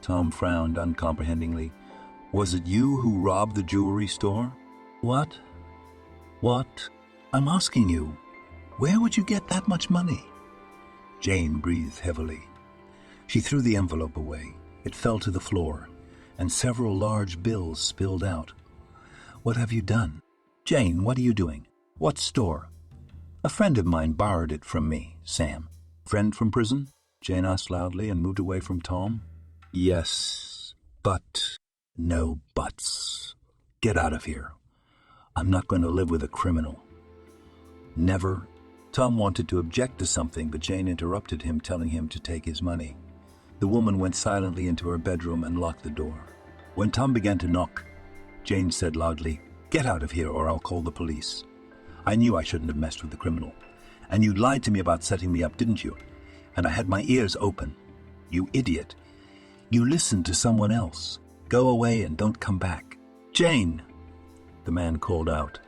Tom frowned uncomprehendingly. "Was it you who robbed the jewelry store?" What? I'm asking you, where would you get that much money?" Jane breathed heavily. She threw the envelope away. It fell to the floor, and several large bills spilled out. "What have you done?" "Jane, what are you doing?" "What store?" "A friend of mine borrowed it from me, Sam." "Friend from prison?" Jane asked loudly and moved away from Tom. "Yes, but..." "No buts. Get out of here. I'm not going to live with a criminal." "Never." Tom wanted to object to something, but Jane interrupted him, telling him to take his money. The woman went silently into her bedroom and locked the door. When Tom began to knock, Jane said loudly, "Get out of here or I'll call the police. I knew I shouldn't have messed with the criminal. And you lied to me about setting me up, didn't you? And I had my ears open. You idiot. You listened to someone else. Go away and don't come back." "Jane!" the man called out.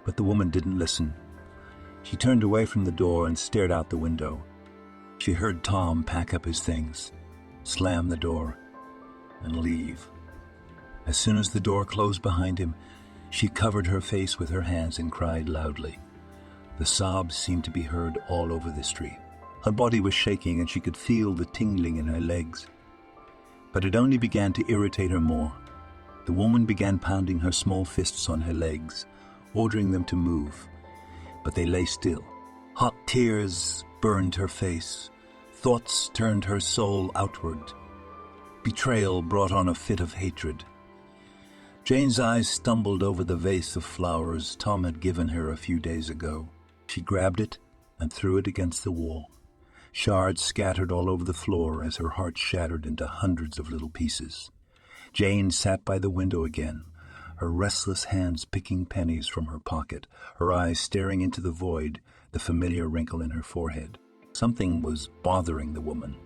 But the woman didn't listen. She turned away from the door and stared out the window. She heard Tom pack up his things, slam the door, and leave. As soon as the door closed behind him, she covered her face with her hands and cried loudly. The sobs seemed to be heard all over the street. Her body was shaking and she could feel the tingling in her legs. But it only began to irritate her more. The woman began pounding her small fists on her legs, ordering them to move. But they lay still. Hot tears burned her face. Thoughts turned her soul outward. Betrayal brought on a fit of hatred. Jane's eyes stumbled over the vase of flowers Tom had given her a few days ago. She grabbed it and threw it against the wall. Shards scattered all over the floor as her heart shattered into hundreds of little pieces. Jane sat by the window again, her restless hands picking pennies from her pocket, her eyes staring into the void, the familiar wrinkle in her forehead. Something was bothering the woman,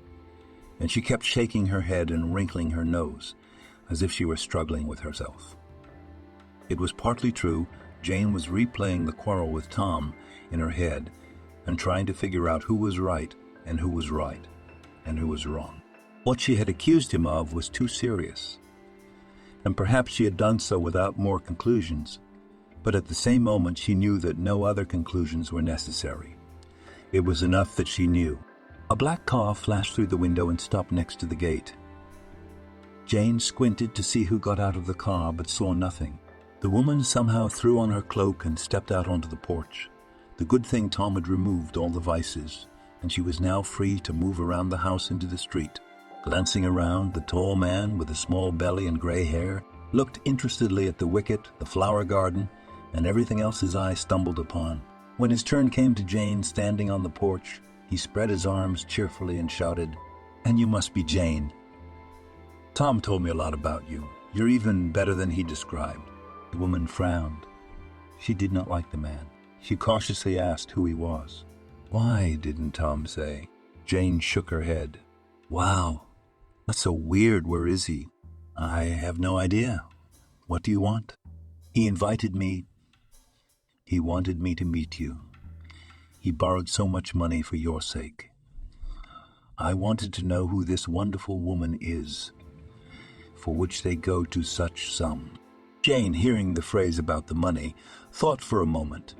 and she kept shaking her head and wrinkling her nose, as if she were struggling with herself. It was partly true. Jane was replaying the quarrel with Tom in her head and trying to figure out who was right and who was right and who was wrong. What she had accused him of was too serious, and perhaps she had done so without more conclusions, but at the same moment she knew that no other conclusions were necessary. It was enough that she knew. A black car flashed through the window and stopped next to the gate. Jane squinted to see who got out of the car, but saw nothing. The woman somehow threw on her cloak and stepped out onto the porch. The good thing Tom had removed all the vices, and she was now free to move around the house into the street. Glancing around, the tall man with a small belly and gray hair looked interestedly at the wicket, the flower garden, and everything else his eye stumbled upon. When his turn came to Jane standing on the porch, he spread his arms cheerfully and shouted, And you must be Jane. Tom told me a lot about you. You're even better than he described." The woman frowned. She did not like the man. She cautiously asked who he was. "Why didn't Tom say?" Jane shook her head. "Wow, that's so weird. Where is he?" "I have no idea. What do you want?" He wanted me to meet you. He borrowed so much money for your sake. I wanted to know who this wonderful woman is, for which they go to such sum." Jane, hearing the phrase about the money, thought for a moment.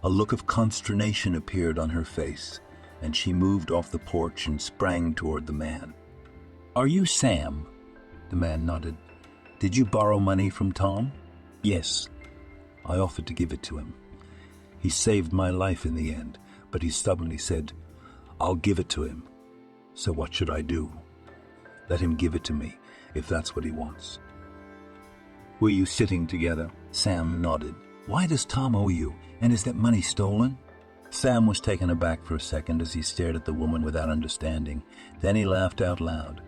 A look of consternation appeared on her face, and she moved off the porch and sprang toward the man. "Are you Sam?" The man nodded. "Did you borrow money from Tom?" "Yes. I offered to give it to him. He saved my life in the end, but he stubbornly said, 'I'll give it to him.' So what should I do? Let him give it to me, if that's what he wants." "Were you sitting together?" Sam nodded. "Why does Tom owe you, and is that money stolen?" Sam was taken aback for a second as he stared at the woman without understanding. Then he laughed out loud.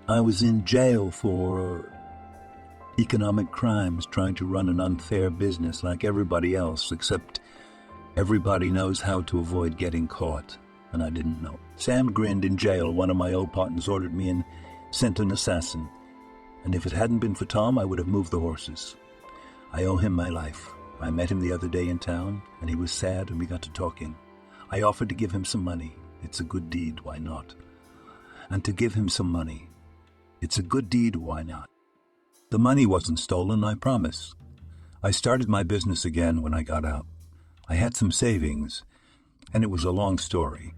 I was in jail for economic crimes, trying to run an unfair business like everybody else, except everybody knows how to avoid getting caught, and I didn't know." Sam grinned. "In jail, one of my old partners ordered me and sent an assassin. And if it hadn't been for Tom, I would have moved the horses. I owe him my life. I met him the other day in town, and he was sad, and we got to talking. I offered to give him some money. It's a good deed, why not? And to give him some money. It's a good deed, why not? The money wasn't stolen, I promise. I started my business again when I got out. I had some savings, and it was a long story.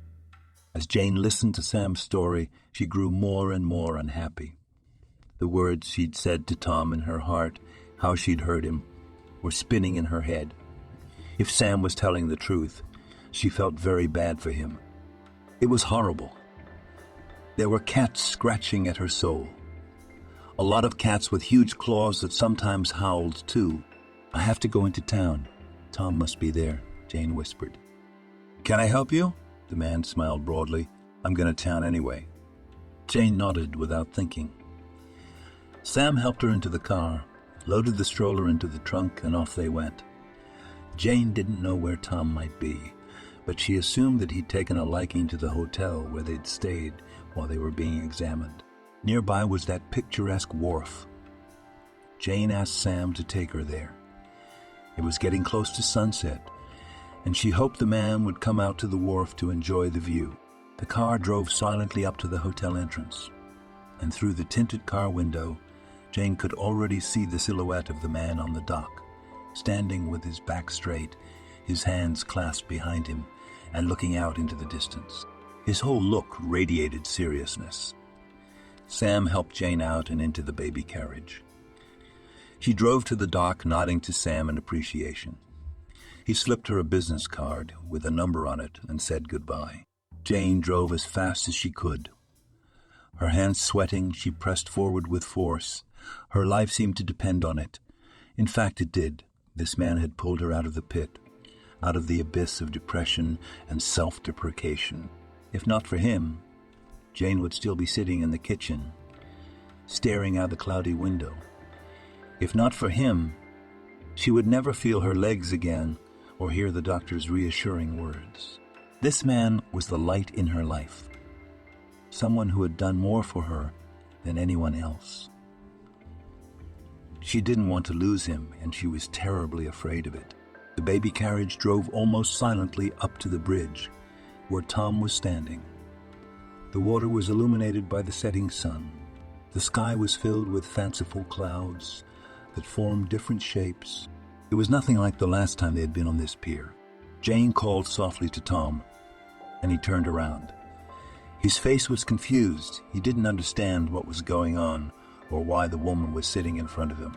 As Jane listened to Sam's story, she grew more and more unhappy. The words she'd said to Tom in her heart, how she'd hurt him, were spinning in her head. If Sam was telling the truth, she felt very bad for him. It was horrible. There were cats scratching at her soul. A lot of cats with huge claws that sometimes howled too. "I have to go into town. Tom must be there," Jane whispered. "Can I help you?" The man smiled broadly. "I'm going to town anyway." Jane nodded without thinking. Sam helped her into the car, loaded the stroller into the trunk, and off they went. Jane didn't know where Tom might be, but she assumed that he'd taken a liking to the hotel where they'd stayed while they were being examined. Nearby was that picturesque wharf. Jane asked Sam to take her there. It was getting close to sunset, and she hoped the man would come out to the wharf to enjoy the view. The car drove silently up to the hotel entrance, and through the tinted car window, Jane could already see the silhouette of the man on the dock, standing with his back straight, his hands clasped behind him, and looking out into the distance. His whole look radiated seriousness. Sam helped Jane out and into the baby carriage. She drove to the dock, nodding to Sam in appreciation. He slipped her a business card with a number on it and said goodbye. Jane drove as fast as she could. Her hands sweating, she pressed forward with force. Her life seemed to depend on it. In fact, it did. This man had pulled her out of the pit, out of the abyss of depression and self-deprecation. If not for him, Jane would still be sitting in the kitchen, staring out the cloudy window. If not for him, she would never feel her legs again or hear the doctor's reassuring words. This man was the light in her life, someone who had done more for her than anyone else. She didn't want to lose him, and she was terribly afraid of it. The baby carriage drove almost silently up to the bridge, where Tom was standing. The water was illuminated by the setting sun. The sky was filled with fanciful clouds that formed different shapes. It was nothing like the last time they had been on this pier. Jane called softly to Tom, and he turned around. His face was confused. He didn't understand what was going on or why the woman was sitting in front of him.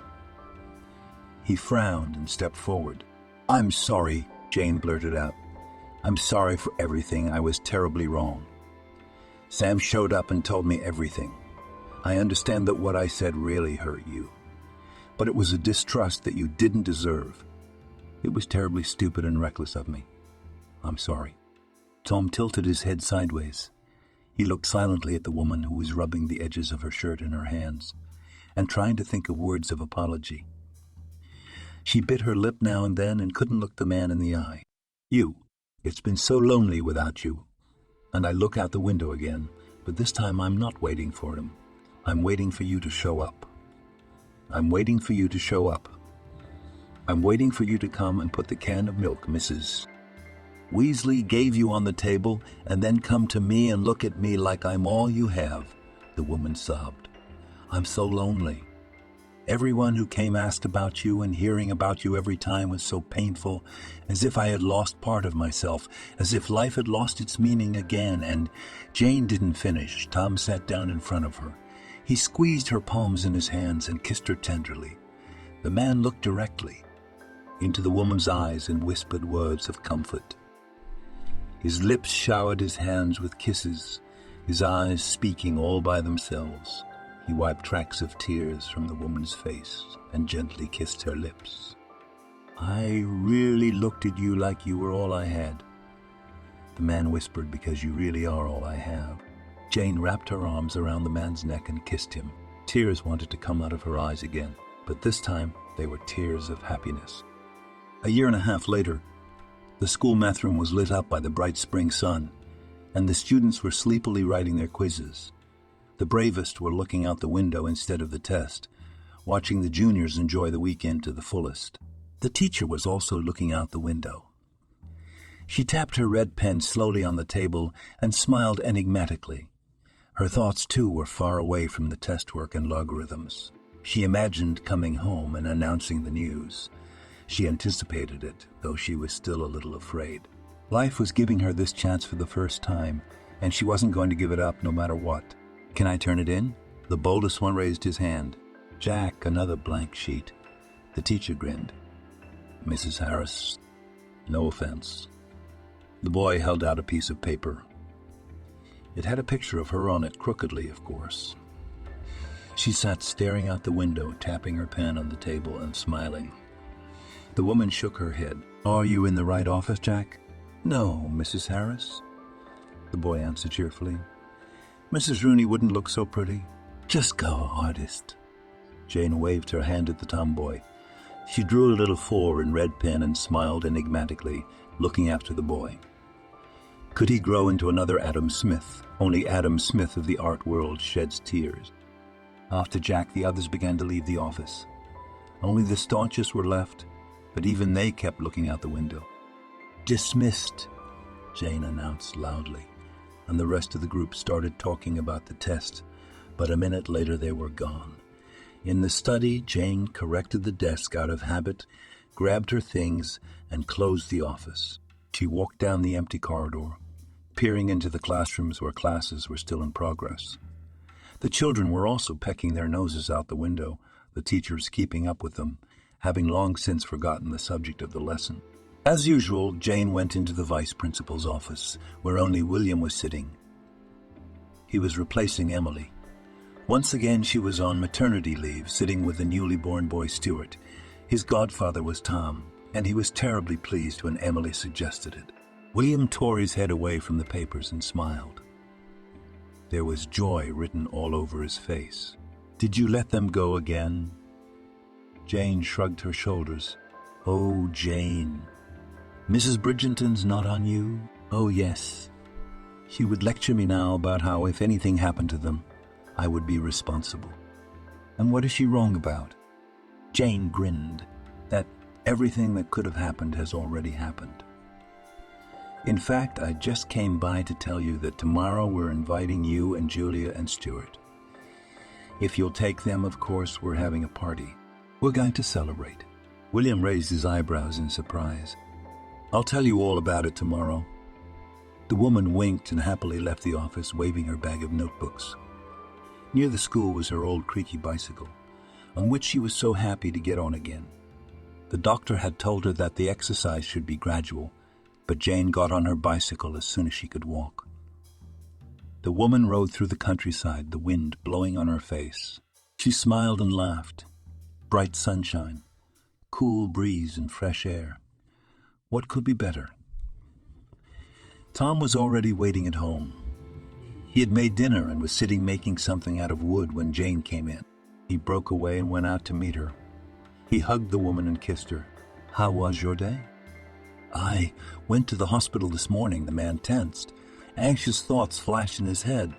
He frowned and stepped forward. "I'm sorry," Jane blurted out. "I'm sorry for everything. I was terribly wrong. Sam showed up and told me everything. I understand that what I said really hurt you, but it was a distrust that you didn't deserve. It was terribly stupid and reckless of me. I'm sorry." Tom tilted his head sideways. He looked silently at the woman who was rubbing the edges of her shirt in her hands and trying to think of words of apology. She bit her lip now and then and couldn't look the man in the eye. It's been so lonely without you. And I look out the window again, but this time I'm not waiting for him. I'm waiting for you to show up. I'm waiting for you to show up. I'm waiting for you to come and put the can of milk Mrs. Weasley gave you on the table and then come to me and look at me like I'm all you have, the woman sobbed. I'm so lonely. Everyone who came asked about you, and hearing about you every time was so painful, as if I had lost part of myself, as if life had lost its meaning again. And Jane didn't finish. Tom sat down in front of her. He squeezed her palms in his hands and kissed her tenderly. The man looked directly into the woman's eyes and whispered words of comfort. His lips showered his hands with kisses, his eyes speaking all by themselves. He wiped tracks of tears from the woman's face and gently kissed her lips. I really looked at you like you were all I had. The man whispered, because you really are all I have. Jane wrapped her arms around the man's neck and kissed him. Tears wanted to come out of her eyes again, but this time they were tears of happiness. A year and a half later, the school math room was lit up by the bright spring sun, and the students were sleepily writing their quizzes. The bravest were looking out the window instead of the test, watching the juniors enjoy the weekend to the fullest. The teacher was also looking out the window. She tapped her red pen slowly on the table and smiled enigmatically. Her thoughts, too, were far away from the test work and logarithms. She imagined coming home and announcing the news. She anticipated it, though she was still a little afraid. Life was giving her this chance for the first time, and she wasn't going to give it up no matter what. Can I turn it in? The boldest one raised his hand. Jack, another blank sheet. The teacher grinned. Mrs. Harris, no offense. The boy held out a piece of paper. It had a picture of her on it, crookedly, of course. She sat staring out the window, tapping her pen on the table and smiling. The woman shook her head. Are you in the right office, Jack? No, Mrs. Harris, the boy answered cheerfully. Mrs. Rooney wouldn't look so pretty. Just go, artist. Jane waved her hand at the tomboy. She drew a little 4 in red pen and smiled enigmatically, looking after the boy. Could he grow into another Adam Smith? Only Adam Smith of the art world sheds tears. After Jack, the others began to leave the office. Only the staunchest were left, but even they kept looking out the window. Dismissed, Jane announced loudly, and the rest of the group started talking about the test, but a minute later they were gone. In the study, Jane corrected the desk out of habit, grabbed her things, and closed the office. She walked down the empty corridor, peering into the classrooms where classes were still in progress. The children were also pecking their noses out the window, the teachers keeping up with them, having long since forgotten the subject of the lesson. As usual, Jane went into the vice principal's office, where only William was sitting. He was replacing Emily. Once again, she was on maternity leave, sitting with the newly born boy Stuart. His godfather was Tom, and he was terribly pleased when Emily suggested it. William tore his head away from the papers and smiled. There was joy written all over his face. Did you let them go again? Jane shrugged her shoulders. Oh, Jane. Mrs. Bridgerton's not on you? Oh, yes. She would lecture me now about how if anything happened to them, I would be responsible. And what is she wrong about? Jane grinned. That everything that could have happened has already happened. In fact, I just came by to tell you that tomorrow we're inviting you and Julia and Stuart. If you'll take them, of course, we're having a party. We're going to celebrate. William raised his eyebrows in surprise. I'll tell you all about it tomorrow. The woman winked and happily left the office, waving her bag of notebooks. Near the school was her old creaky bicycle, on which she was so happy to get on again. The doctor had told her that the exercise should be gradual, but Jane got on her bicycle as soon as she could walk. The woman rode through the countryside, the wind blowing on her face. She smiled and laughed. Bright sunshine, cool breeze and fresh air. What could be better? Tom was already waiting at home. He had made dinner and was sitting making something out of wood when Jane came in. He broke away and went out to meet her. He hugged the woman and kissed her. "How was your day?" "I went to the hospital this morning," the man tensed. Anxious thoughts flashed in his head,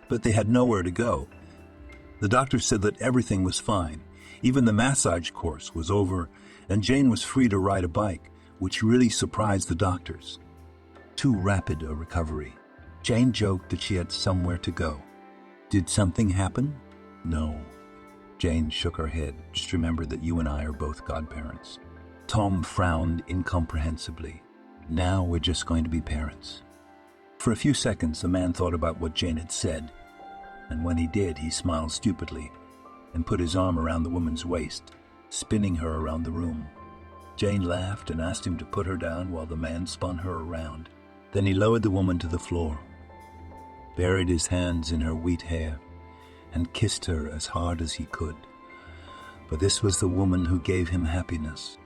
but they had nowhere to go. The doctor said that everything was fine. Even the massage course was over, and Jane was free to ride a bike, which really surprised the doctors. Too rapid a recovery. Jane joked that she had somewhere to go. "Did something happen?" "No." Jane shook her head. "Just remember that you and I are both godparents." Tom frowned incomprehensibly. "Now we're just going to be parents." For a few seconds, the man thought about what Jane had said, and when he did, he smiled stupidly and put his arm around the woman's waist, spinning her around the room. Jane laughed and asked him to put her down while the man spun her around. Then he lowered the woman to the floor, buried his hands in her wheat hair, and kissed her as hard as he could. But this was the woman who gave him happiness.